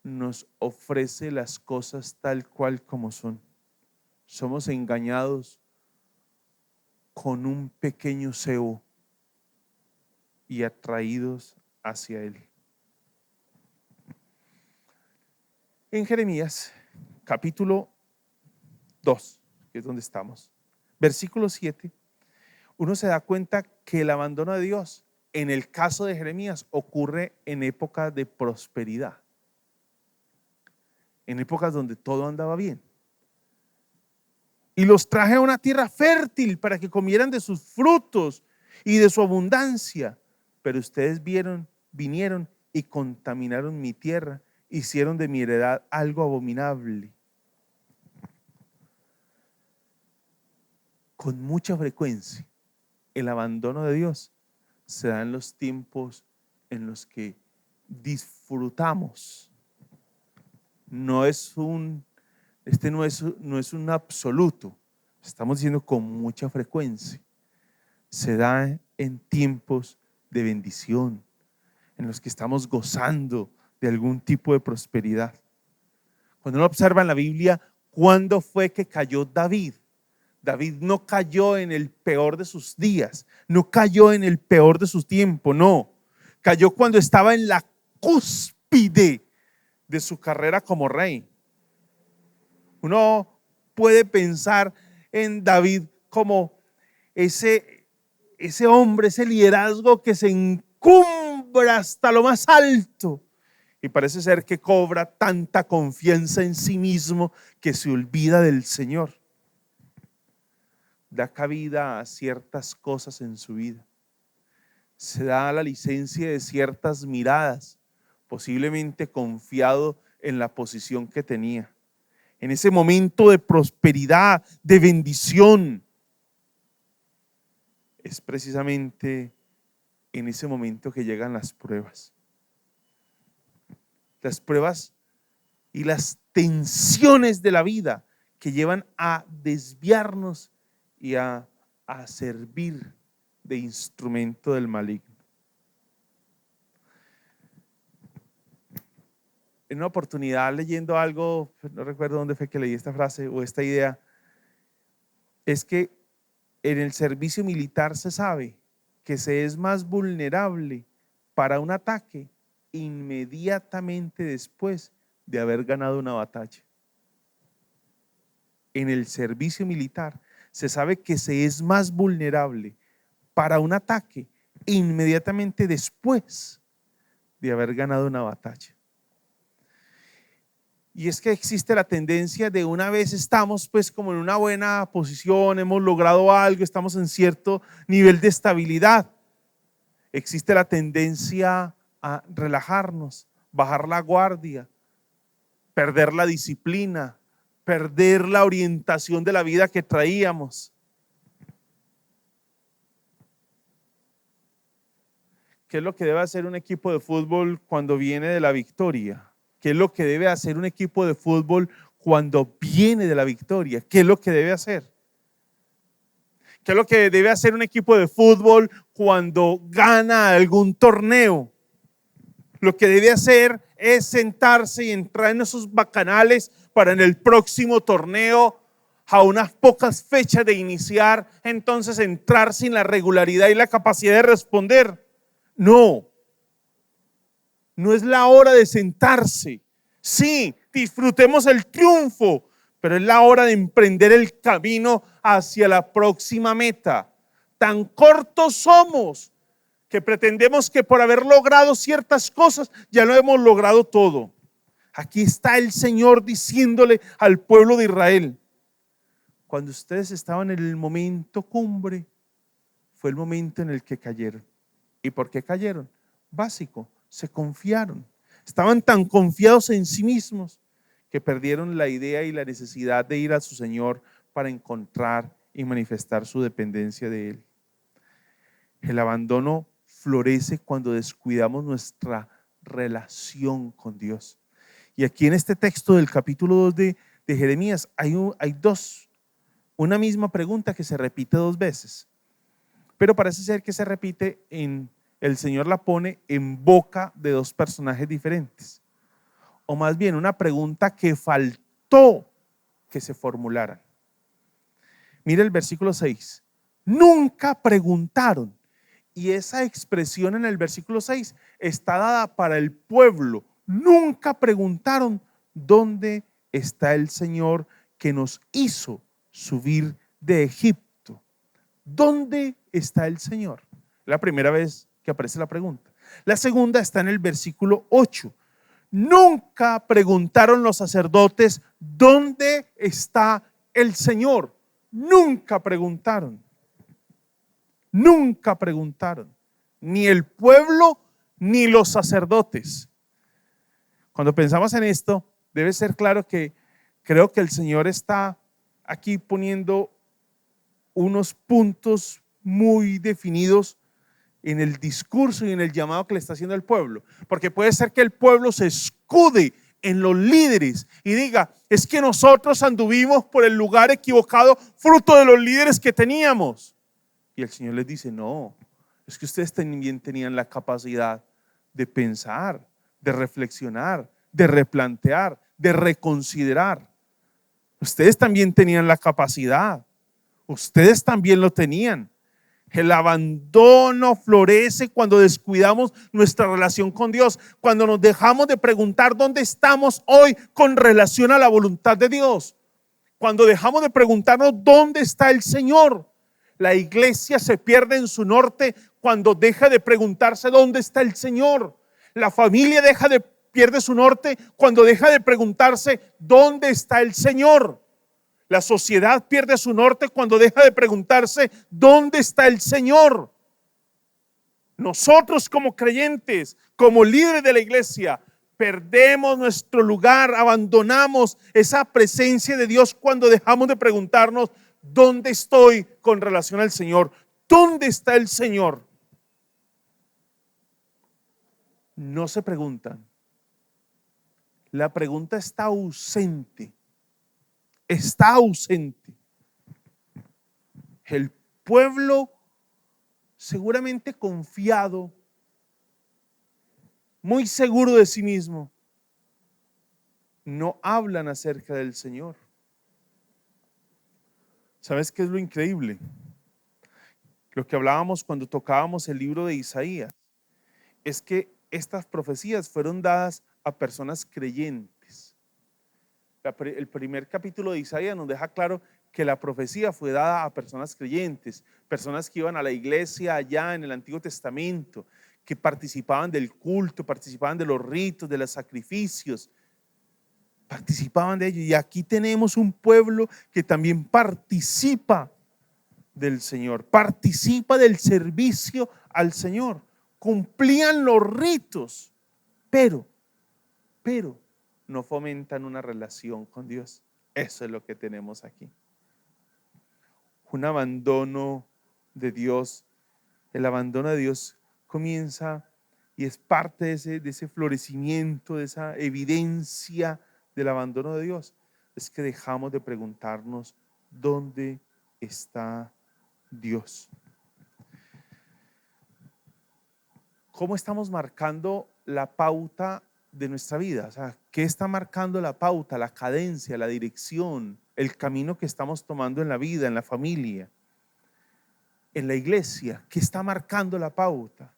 nos ofrece las cosas tal cual como son. Somos engañados con un pequeño cebo y atraídos hacia él. En Jeremías capítulo 2, que es donde estamos, versículo 7, uno se da cuenta que el abandono de Dios, en el caso de Jeremías, ocurre en épocas de prosperidad, en épocas donde todo andaba bien. Y los traje a una tierra fértil para que comieran de sus frutos y de su abundancia. Pero ustedes vinieron y contaminaron mi tierra, hicieron de mi heredad algo abominable. con mucha frecuencia el abandono de Dios se da en los tiempos en los que disfrutamos. No es un absoluto, estamos diciendo con mucha frecuencia. Se da en tiempos de bendición, en los que estamos gozando de algún tipo de prosperidad. Cuando uno observa en la Biblia, ¿cuándo fue que cayó David? David no cayó en el peor de sus días, no cayó en el peor de su tiempo, no. Cayó cuando estaba en la cúspide de su carrera como rey. Uno puede pensar en David como ese hombre, ese liderazgo que se encumbra hasta lo más alto y parece ser que cobra tanta confianza en sí mismo que se olvida del Señor. Da cabida a ciertas cosas en su vida. Se da la licencia de ciertas miradas, posiblemente confiado en la posición que tenía. En ese momento de prosperidad, de bendición, es precisamente en ese momento que llegan las pruebas. Las pruebas y las tensiones de la vida que llevan a desviarnos y a servir de instrumento del maligno. En una oportunidad leyendo algo, no recuerdo dónde fue que leí esta frase o esta idea, es que en el servicio militar se sabe que se es más vulnerable para un ataque inmediatamente después de haber ganado una batalla. En el servicio militar se sabe que se es más vulnerable para un ataque inmediatamente después de haber ganado una batalla. Y es que existe la tendencia de una vez estamos pues como en una buena posición, hemos logrado algo, estamos en cierto nivel de estabilidad. Existe la tendencia a relajarnos, bajar la guardia, perder la disciplina, perder la orientación de la vida que traíamos. ¿Qué es lo que debe hacer un equipo de fútbol cuando viene de la victoria? ¿Qué es lo que debe hacer un equipo de fútbol cuando viene de la victoria? ¿Qué es lo que debe hacer? ¿Qué es lo que debe hacer un equipo de fútbol cuando gana algún torneo? Lo que debe hacer es sentarse y entrar en esos bacanales para en el próximo torneo, a unas pocas fechas de iniciar, entonces entrar sin la regularidad y la capacidad de responder. No. No es la hora de sentarse. Sí, disfrutemos el triunfo, pero es la hora de emprender el camino hacia la próxima meta. Tan cortos somos que pretendemos que por haber logrado ciertas cosas ya lo hemos logrado todo. Aquí está el Señor diciéndole al pueblo de Israel: cuando ustedes estaban en el momento cumbre, fue el momento en el que cayeron. ¿Y por qué cayeron? Básico. Se confiaron, estaban tan confiados en sí mismos que perdieron la idea y la necesidad de ir a su Señor para encontrar y manifestar su dependencia de Él. El abandono florece cuando descuidamos nuestra relación con Dios. Y aquí en este texto del capítulo 2 de Jeremías hay una misma pregunta que se repite 2 veces, pero parece ser que se repite el Señor la pone en boca de 2 personajes diferentes, o más bien una pregunta que faltó que se formularan. Mire el versículo 6, nunca preguntaron, y esa expresión en el versículo 6 está dada para el pueblo. Nunca preguntaron dónde está el Señor que nos hizo subir de Egipto. ¿Dónde está el Señor? La primera vez que aparece la pregunta. La segunda está en el versículo 8. Nunca preguntaron los sacerdotes ¿dónde está el Señor? Nunca preguntaron. Nunca preguntaron. Ni el pueblo ni los sacerdotes. Cuando pensamos en esto, debe ser claro que creo que el Señor está aquí poniendo unos puntos muy definidos en el discurso y en el llamado que le está haciendo al pueblo. Porque puede ser que el pueblo se escude en los líderes y diga, es que nosotros anduvimos por el lugar equivocado, fruto de los líderes que teníamos. Y el Señor les dice, no, es que ustedes también tenían la capacidad de pensar, de reflexionar, de replantear, de reconsiderar. Ustedes también tenían la capacidad, ustedes también lo tenían. El abandono florece cuando descuidamos nuestra relación con Dios, cuando nos dejamos de preguntar dónde estamos hoy con relación a la voluntad de Dios, cuando dejamos de preguntarnos dónde está el Señor. La iglesia se pierde en su norte cuando deja de preguntarse dónde está el Señor. La familia pierde su norte cuando deja de preguntarse dónde está el Señor. La sociedad pierde su norte cuando deja de preguntarse dónde está el Señor. Nosotros como creyentes, como líderes de la iglesia, perdemos nuestro lugar, abandonamos esa presencia de Dios cuando dejamos de preguntarnos dónde estoy con relación al Señor. ¿Dónde está el Señor? No se preguntan. La pregunta está ausente. Está ausente. El pueblo seguramente confiado, muy seguro de sí mismo, no hablan acerca del Señor. ¿Sabes qué es lo increíble? Lo que hablábamos cuando tocábamos el libro de Isaías es que estas profecías fueron dadas a personas creyentes. El primer capítulo de Isaías nos deja claro que la profecía fue dada a personas creyentes, personas que iban a la iglesia allá en el Antiguo Testamento, que participaban del culto, participaban de los ritos, de los sacrificios, participaban de ello. Y aquí tenemos un pueblo que también participa del Señor, participa del servicio al Señor, cumplían los ritos, pero no fomentan una relación con Dios. Eso es lo que tenemos aquí. Un abandono de Dios. El abandono de Dios comienza y es parte de ese florecimiento, de esa evidencia del abandono de Dios. Es que dejamos de preguntarnos dónde está Dios. ¿Cómo estamos marcando la pauta de nuestra vida? O sea, ¿qué está marcando la pauta, la cadencia, la dirección, el camino que estamos tomando en la vida, en la familia, en la iglesia? ¿Qué está marcando la pauta?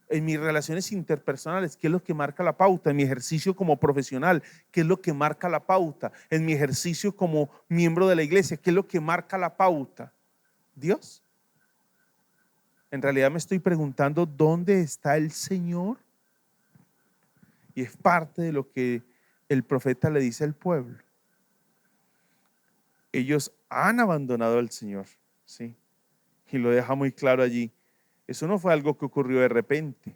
En mis relaciones interpersonales, ¿qué es lo que marca la pauta? En mi ejercicio como profesional, ¿qué es lo que marca la pauta? En mi ejercicio como miembro de la iglesia, ¿qué es lo que marca la pauta? ¿Dios? En realidad me estoy preguntando ¿dónde está el Señor? Y es parte de lo que el profeta le dice al pueblo. Ellos han abandonado al Señor, ¿sí? Y lo deja muy claro allí. Eso no fue algo que ocurrió de repente.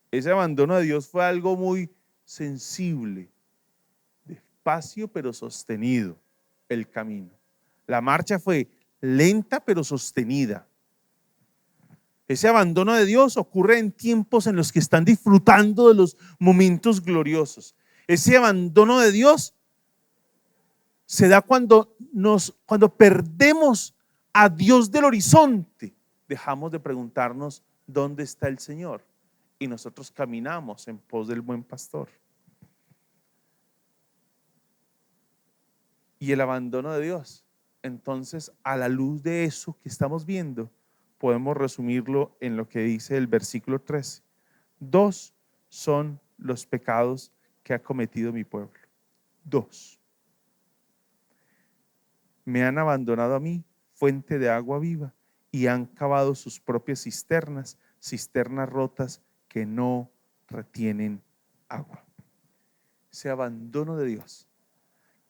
Ese abandono de Dios fue algo muy sensible, despacio pero sostenido el camino. La marcha fue lenta pero sostenida. Ese abandono de Dios ocurre en tiempos en los que están disfrutando de los momentos gloriosos. Ese abandono de Dios se da cuando perdemos a Dios del horizonte. Dejamos de preguntarnos dónde está el Señor y nosotros caminamos en pos del buen pastor. Y el abandono de Dios. Entonces, a la luz de eso que estamos viendo, podemos resumirlo en lo que dice el versículo 13. 2 son los pecados que ha cometido mi pueblo. 2. Me han abandonado a mí, fuente de agua viva, y han cavado sus propias cisternas, cisternas rotas que no retienen agua. Ese abandono de Dios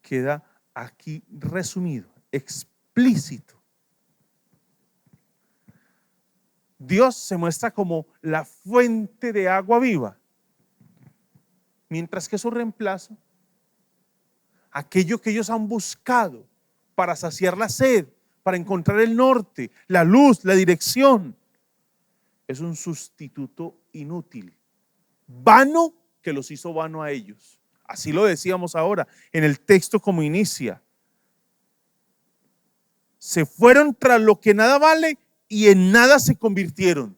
queda aquí resumido, explícito. Dios se muestra como la fuente de agua viva, mientras que su reemplazo, aquello que ellos han buscado para saciar la sed, para encontrar el norte, la luz, la dirección. Es un sustituto inútil, vano, que los hizo vano a ellos. Así lo decíamos ahora en el texto como inicia. Se fueron tras lo que nada vale y en nada se convirtieron.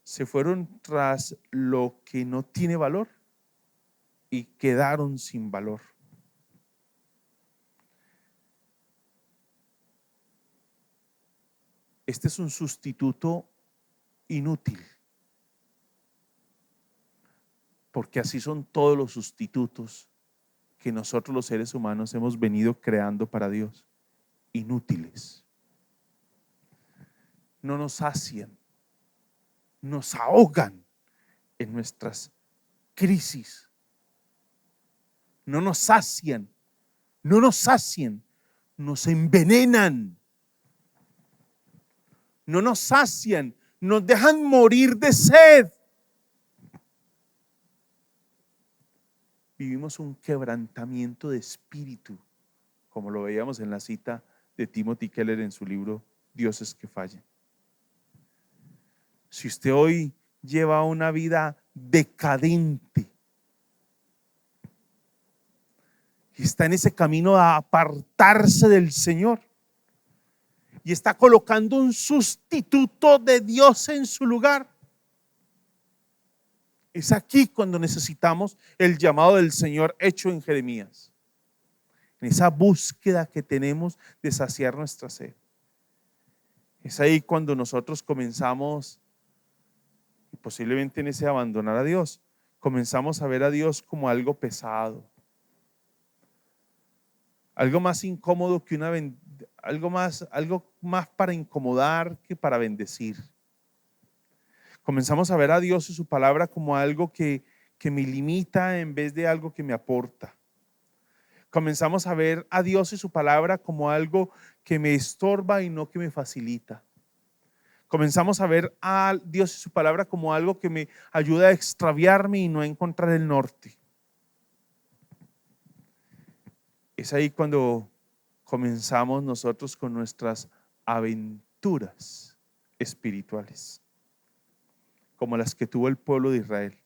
Se fueron tras lo que no tiene valor y quedaron sin valor. Este es un sustituto inútil, porque así son todos los sustitutos que nosotros los seres humanos hemos venido creando para Dios, inútiles. No nos sacian, nos ahogan en nuestras crisis. No nos sacian, nos envenenan. No nos sacian, nos dejan morir de sed. Vivimos un quebrantamiento de espíritu, como lo veíamos en la cita de Timothy Keller en su libro Dioses que fallan. Si usted hoy lleva una vida decadente y está en ese camino a apartarse del Señor y está colocando un sustituto de Dios en su lugar, es aquí cuando necesitamos el llamado del Señor hecho en Jeremías, en esa búsqueda que tenemos de saciar nuestra sed. Es ahí cuando nosotros comenzamos, y posiblemente en ese abandonar a Dios, comenzamos a ver a Dios como algo pesado, algo más incómodo que algo más para incomodar que para bendecir. Comenzamos a ver a Dios y su palabra como algo que me limita en vez de algo que me aporta. Comenzamos a ver a Dios y su palabra como algo que me estorba y no que me facilita. Comenzamos a ver a Dios y su palabra como algo que me ayuda a extraviarme y no a encontrar el norte. Es ahí cuando comenzamos nosotros con nuestras aventuras espirituales, como las que tuvo el pueblo de Israel,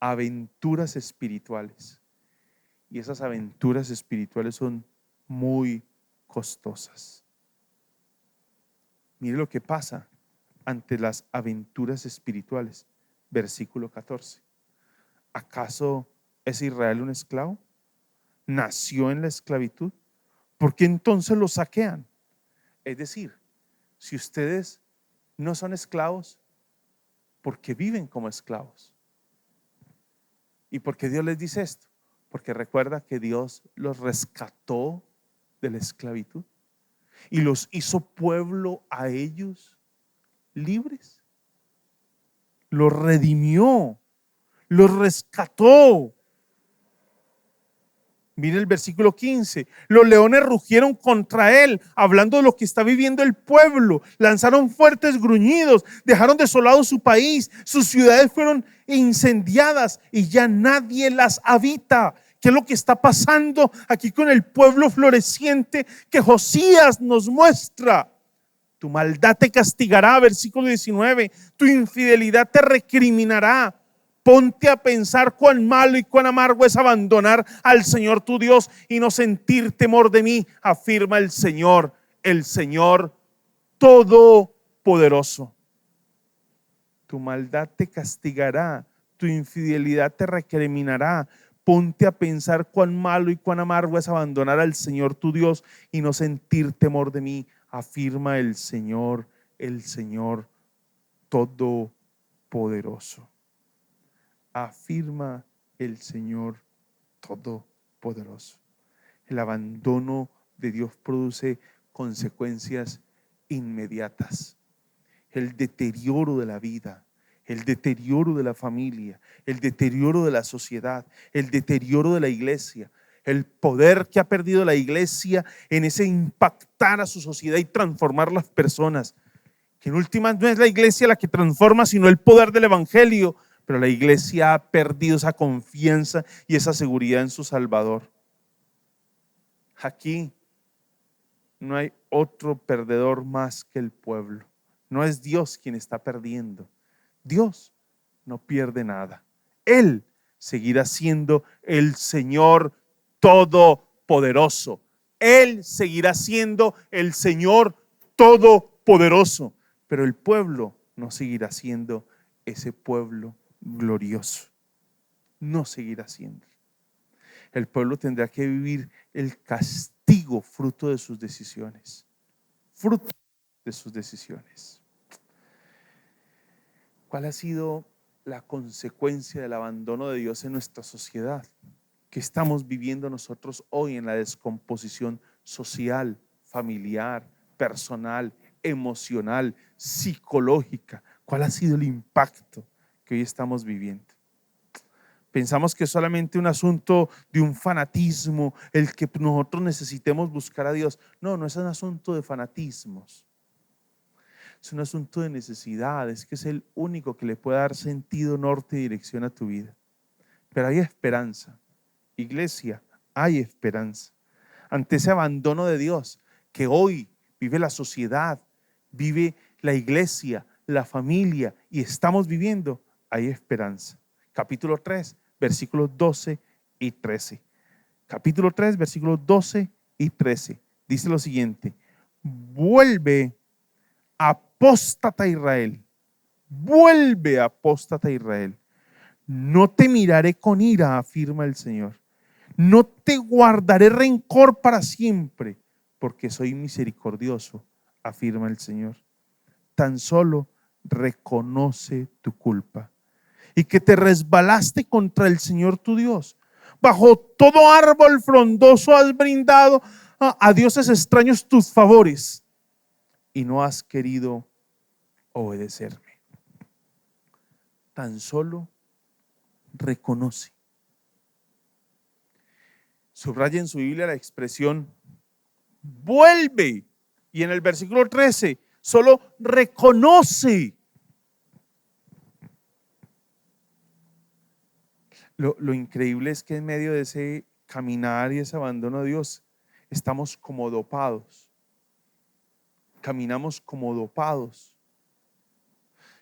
aventuras espirituales. Y esas aventuras espirituales son muy costosas. Mire lo que pasa ante las aventuras espirituales. Versículo 14. ¿Acaso es Israel un esclavo? ¿Nació en la esclavitud? ¿Por qué entonces lo saquean? Es decir, si ustedes no son esclavos, porque viven como esclavos. ¿Y por qué Dios les dice esto? Porque recuerda que Dios los rescató de la esclavitud y los hizo pueblo a ellos libres. Los redimió, los rescató. Mire el versículo 15. Los leones rugieron contra él, hablando de lo que está viviendo el pueblo. Lanzaron fuertes gruñidos, dejaron desolado su país. Sus ciudades fueron incendiadas y ya nadie las habita. ¿Qué es lo que está pasando aquí con el pueblo floreciente que Josías nos muestra? Tu maldad te castigará, versículo 19. Tu infidelidad te recriminará. Ponte a pensar cuán malo y cuán amargo es abandonar al Señor tu Dios y no sentir temor de mí, afirma el Señor Todopoderoso. Tu maldad te castigará, tu infidelidad te recriminará. Ponte a pensar cuán malo y cuán amargo es abandonar al Señor tu Dios y no sentir temor de mí, afirma el Señor Todopoderoso. Afirma el Señor Todopoderoso. El abandono de Dios produce consecuencias inmediatas. El deterioro de la vida, el deterioro de la familia, el deterioro de la sociedad, el deterioro de la iglesia, el poder que ha perdido la iglesia en ese impactar a su sociedad y transformar las personas. Que en últimas no es la iglesia la que transforma, sino el poder del evangelio. Pero la iglesia ha perdido esa confianza y esa seguridad en su Salvador. Aquí no hay otro perdedor más que el pueblo. No es Dios quien está perdiendo. Dios no pierde nada. Él seguirá siendo el Señor Todopoderoso. Él seguirá siendo el Señor Todopoderoso. Pero el pueblo no seguirá siendo ese pueblo glorioso. No seguirá siendo. El pueblo tendrá que vivir el castigo fruto de sus decisiones. Fruto de sus decisiones. ¿Cuál ha sido la consecuencia del abandono de Dios en nuestra sociedad? ¿Qué estamos viviendo nosotros hoy en la descomposición social, familiar, personal, emocional, psicológica? ¿Cuál ha sido el impacto que hoy estamos viviendo? Pensamos que es solamente un asunto de un fanatismo, el que nosotros necesitemos buscar a Dios. No, no es un asunto de fanatismos. Es un asunto de necesidad, es que es el único que le puede dar sentido, norte y dirección a tu vida. Pero hay esperanza. Iglesia, hay esperanza. Ante ese abandono de Dios que hoy vive la sociedad, vive la iglesia, la familia y estamos viviendo, hay esperanza. Capítulo 3, versículos 12 y 13. Capítulo 3, versículos 12 y 13. Dice lo siguiente: vuelve, apóstata Israel, vuelve, apóstata Israel. No te miraré con ira, afirma el Señor. No te guardaré rencor para siempre, porque soy misericordioso, afirma el Señor. Tan solo reconoce tu culpa y que te resbalaste contra el Señor tu Dios. Bajo todo árbol frondoso has brindado a dioses extraños tus favores y no has querido obedecerme. Tan solo reconoce. Subraya en su Biblia la expresión vuelve, y en el versículo 13 solo reconoce. Lo increíble es que en medio de ese caminar y ese abandono de Dios estamos como dopados, caminamos como dopados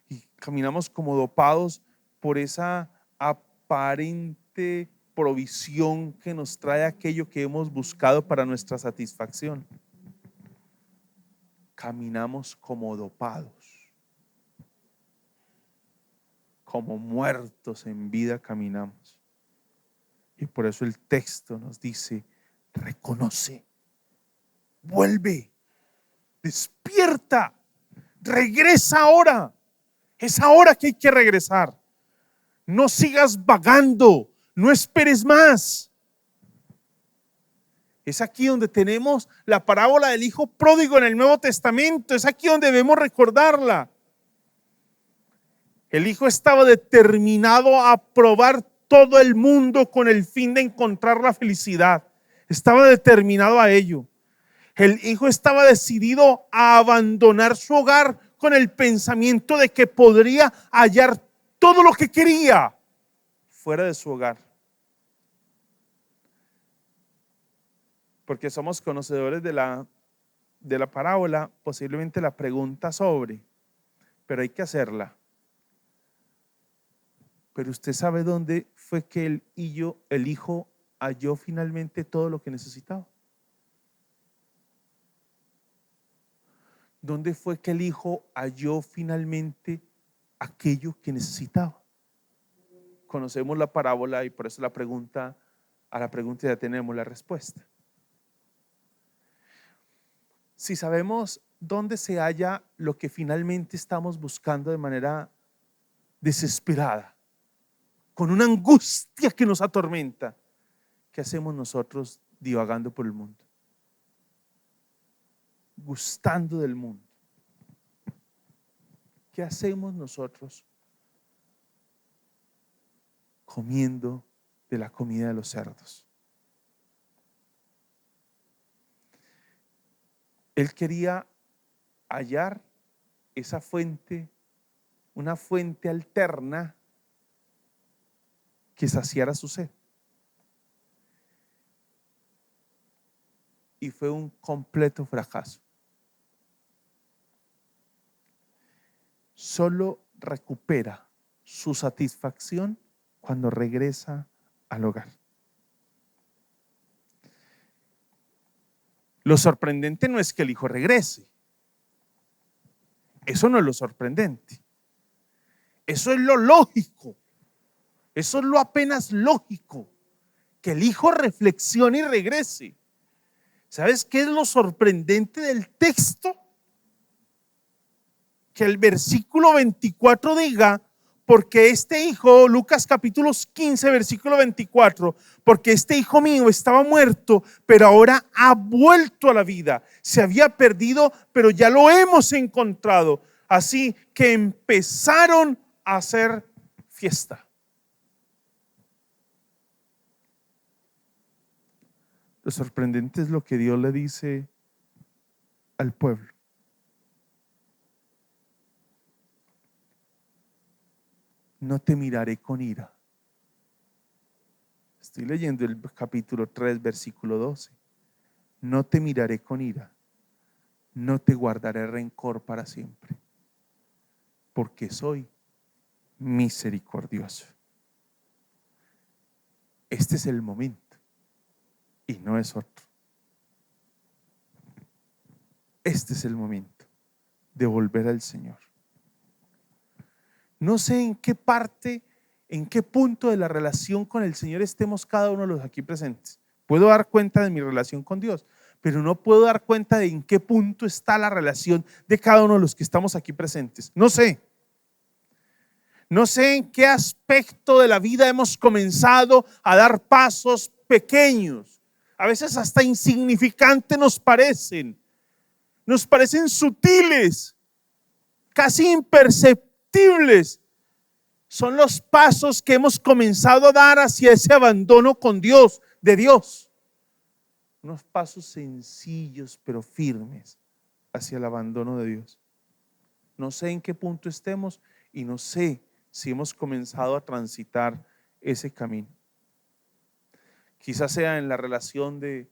y caminamos como dopados por esa aparente provisión que nos trae aquello que hemos buscado para nuestra satisfacción. Caminamos como dopados, como muertos en vida caminamos. Y por eso el texto nos dice: reconoce, vuelve, despierta, regresa ahora. Es ahora que hay que regresar. No sigas vagando, no esperes más. Es aquí donde tenemos la parábola del hijo pródigo en el Nuevo Testamento. Es aquí donde debemos recordarla. El hijo estaba determinado a probar todo el mundo con el fin de encontrar la felicidad. Estaba determinado a ello. El hijo estaba decidido a abandonar su hogar con el pensamiento de que podría hallar todo lo que quería fuera de su hogar. Porque somos conocedores de la parábola, posiblemente la pregunta sobre, pero hay que hacerla. Pero usted sabe dónde fue que el hijo halló finalmente todo lo que necesitaba. ¿Dónde fue que el hijo halló finalmente aquello que necesitaba? Conocemos la parábola y por eso a la pregunta ya tenemos la respuesta. Si sabemos dónde se halla lo que finalmente estamos buscando de manera desesperada, con una angustia que nos atormenta, ¿qué hacemos nosotros divagando por el mundo? Gustando del mundo. ¿Qué hacemos nosotros comiendo de la comida de los cerdos? Él quería hallar esa fuente, una fuente alterna que saciara su sed. y fue un completo fracaso. Solo recupera su satisfacción cuando regresa al hogar. Lo sorprendente no es que el hijo regrese. Eso no es lo sorprendente. Eso es lo lógico. Eso es lo apenas lógico. Que el hijo reflexione y regrese. ¿Sabes qué es lo sorprendente del texto? Que el versículo 24 diga, porque este hijo, Lucas capítulo 15, versículo 24, porque este hijo mío estaba muerto, pero ahora ha vuelto a la vida. Se había perdido, pero ya lo hemos encontrado. Así que empezaron a hacer fiesta. Lo sorprendente es lo que Dios le dice al pueblo. No te miraré con ira. Estoy leyendo el capítulo 3, versículo 12. No te miraré con ira. No te guardaré rencor para siempre. Porque soy misericordioso. Este es el momento y no es otro. Este es el momento de volver al Señor. No sé en qué parte, en qué punto de la relación con el Señor estemos cada uno de los aquí presentes. Puedo dar cuenta de mi relación con Dios, pero no puedo dar cuenta de en qué punto está la relación de cada uno de los que estamos aquí presentes. No sé. No sé en qué aspecto de la vida hemos comenzado a dar pasos pequeños. A veces hasta insignificantes nos parecen sutiles, casi imperceptibles. Son los pasos que hemos comenzado a dar hacia ese abandono con Dios, de Dios. Unos pasos sencillos pero firmes hacia el abandono de Dios. No sé en qué punto estemos y no sé si hemos comenzado a transitar ese camino. Quizás sea en la relación de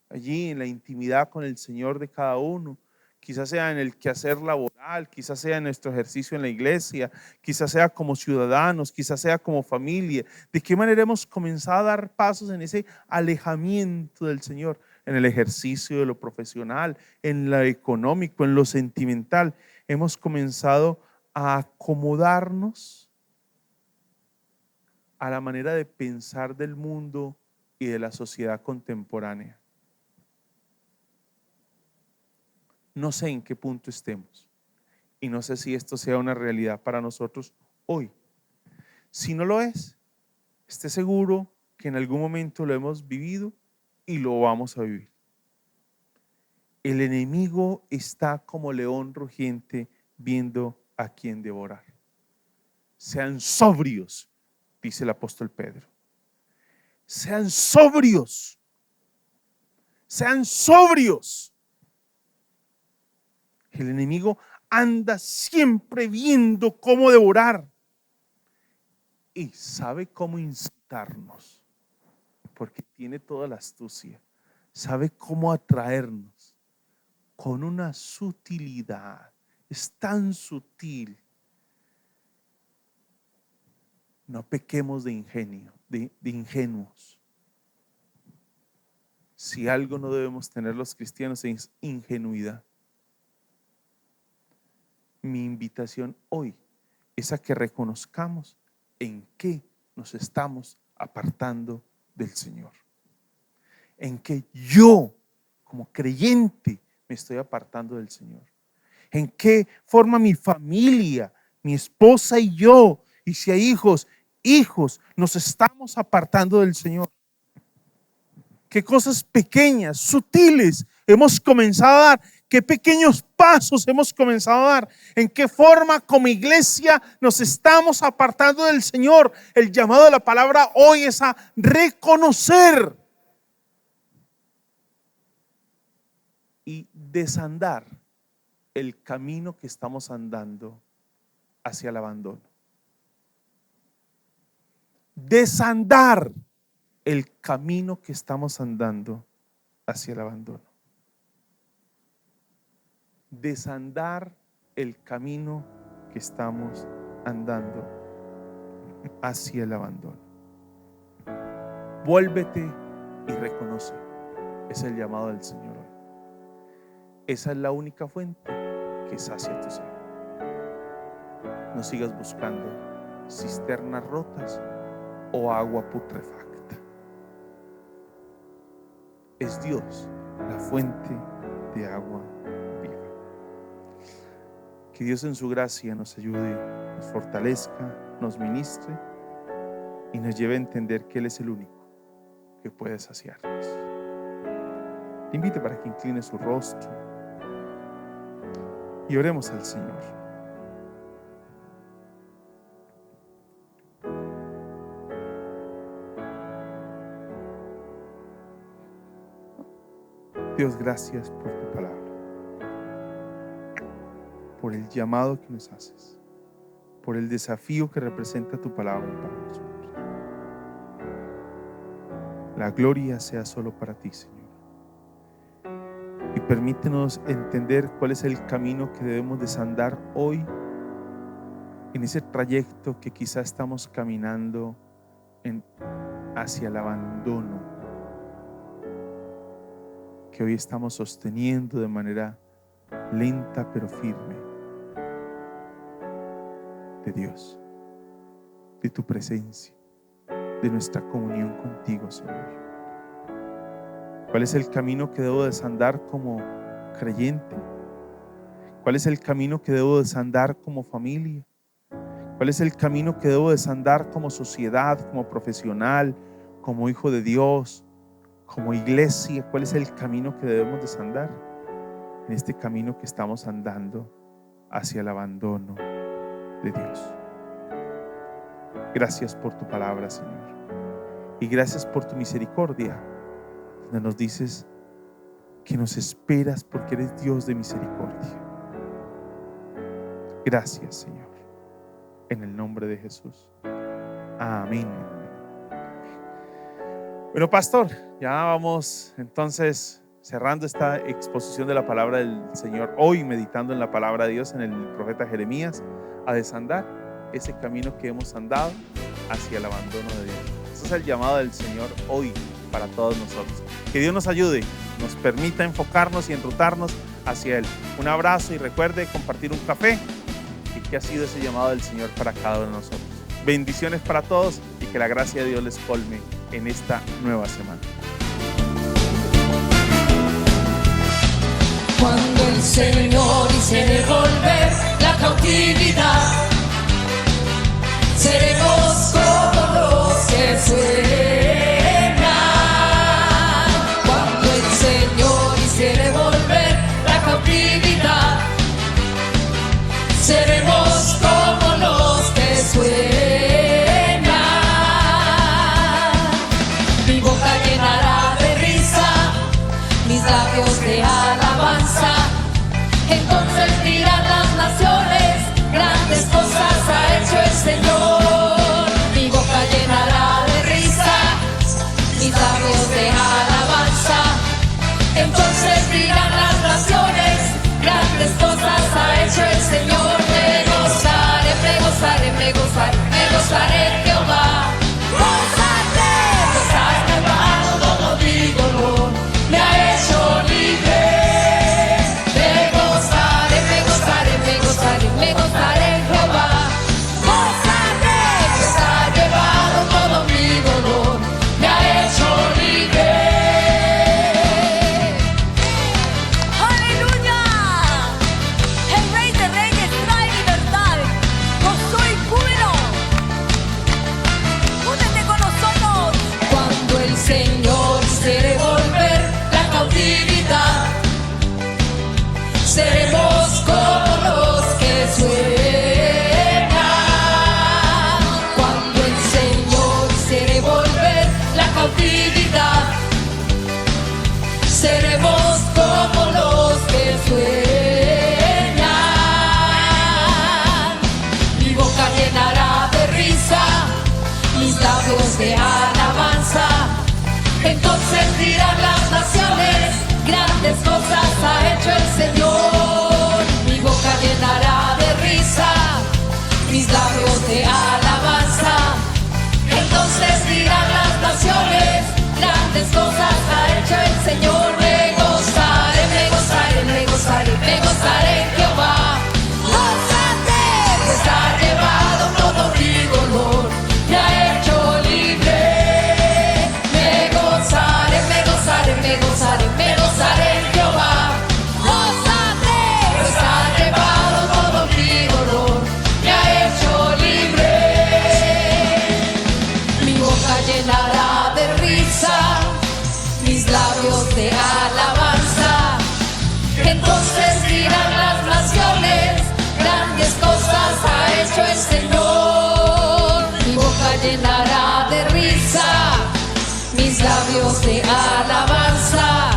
allí, en la intimidad con el Señor de cada uno. Quizás sea en el quehacer laboral, quizás sea en nuestro ejercicio en la iglesia, quizás sea como ciudadanos, quizás sea como familia. ¿De qué manera hemos comenzado a dar pasos en ese alejamiento del Señor? En el ejercicio de lo profesional, en lo económico, en lo sentimental. Hemos comenzado a acomodarnos a la manera de pensar del mundo y de la sociedad contemporánea. No sé en qué punto estemos y no sé si esto sea una realidad para nosotros hoy. Si no lo es, esté seguro que en algún momento lo hemos vivido y lo vamos a vivir. El enemigo está como león rugiente viendo a quien devorar. Sean sobrios, dice el apóstol Pedro. Sean sobrios. Sean sobrios. El enemigo anda siempre viendo cómo devorar y sabe cómo incitarnos, porque tiene toda la astucia. Sabe cómo atraernos con una sutilidad. Es tan sutil. No pequemos de ingenio, de ingenuos. Si algo no debemos tener los cristianos es ingenuidad. Mi invitación hoy es a que reconozcamos en qué nos estamos apartando del Señor. En qué yo, como creyente, me estoy apartando del Señor. En qué forma mi familia, mi esposa y yo, y si hay hijos, nos estamos apartando del Señor. Qué cosas pequeñas, sutiles hemos comenzado a dar. Qué pequeños pasos hemos comenzado a dar. En qué forma como iglesia nos estamos apartando del Señor. El llamado de la palabra hoy es a reconocer y desandar el camino que estamos andando hacia el abandono. Desandar el camino que estamos andando hacia el abandono. Desandar el camino que estamos andando hacia el abandono. Vuélvete y reconoce. Es el llamado del Señor hoy. Esa es la única fuente que sacia tu sed. No sigas buscando cisternas rotas o agua putrefacta. Es Dios la fuente de agua viva. Que Dios en su gracia nos ayude, nos fortalezca, nos ministre y nos lleve a entender que Él es el único que puede saciarnos. Te invito para que incline su rostro y oremos al Señor. Dios, gracias por tu palabra, por el llamado que nos haces, por el desafío que representa tu palabra para nosotros. La gloria sea solo para ti, Señor. Y permítenos entender cuál es el camino que debemos desandar hoy en ese trayecto que quizá estamos caminando hacia el abandono, que hoy estamos sosteniendo de manera lenta pero firme, de Dios, de tu presencia, de nuestra comunión contigo, Señor. ¿Cuál es el camino que debo desandar como creyente? ¿Cuál es el camino que debo desandar como familia? ¿Cuál es el camino que debo desandar como sociedad, como profesional, como hijo de Dios, como iglesia? ¿Cuál es el camino que debemos desandar? En este camino que estamos andando hacia el abandono de Dios. Gracias por tu palabra, Señor. Y gracias por tu misericordia, donde nos dices que nos esperas porque eres Dios de misericordia. Gracias, Señor. En el nombre de Jesús. Amén. Bueno, pastor, ya vamos entonces cerrando esta exposición de la palabra del Señor, hoy meditando en la palabra de Dios en el profeta Jeremías, a desandar ese camino que hemos andado hacia el abandono de Dios. Ese es el llamado del Señor hoy para todos nosotros. Que Dios nos ayude, nos permita enfocarnos y enrutarnos hacia Él. Un abrazo y recuerde compartir un café, y que ha sido ese llamado del Señor para cada uno de nosotros. Bendiciones para todos y que la gracia de Dios les colme en esta nueva semana. Cuando el Señor hiciere volver la cautividad, seremos como los que sueñan. Cuando el Señor hiciere volver la cautividad, seremos como los que sueñan. Mi boca llenará de risa, mis labios de alabanza. Entonces dirán las naciones, grandes cosas ha hecho el Señor. Mi boca llenará de risa, mis labios de alabanza. Entonces dirán las naciones, grandes cosas ha hecho el Señor. Me gozaré, me gozaré, me gozaré, me gozaré en Jehová. Gozaré, gozaré, bajo todo mi dolor, me ha hecho libre. Me gozaré, me gozaré, me gozaré, me gozaré en Jehová. Gozaré, gozaré, bajo todo mi dolor, me ha hecho libre. ¡Aleluya! El Rey de Reyes trae libertad, gozo y júbilo. Únete con nosotros. Cuando el Señor quiere volver la cautividad, seremos como los que sueñan. Cuando el Señor quiere volver la cautividad, seremos como los que sueñan. Mi boca llenará de risa, mis labios de alabanza. Entonces dirán las naciones, grandes cosas ha hecho el Señor. Mi boca llenará de risa, mis labios de alabanza. Entonces dirán las naciones, grandes cosas ha hecho el Señor. Me gozaré, me gozaré, me gozaré, me gozaré en Jehová. Gózate, pues ha llevado todo mi dolor, me ha hecho libre. Me gozaré, me gozaré, me gozaré, me gozaré en Jehová. Gózate, pues ha llevado todo mi dolor, me ha hecho libre. Mi boca llenará de risa, mis labios de alabanza. Entonces dirán las naciones, grandes cosas ha hecho el Señor. Mi boca llenará de risa, mis labios de alabanza.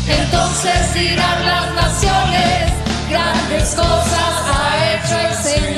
Entonces dirán las naciones, grandes cosas ha hecho el Señor.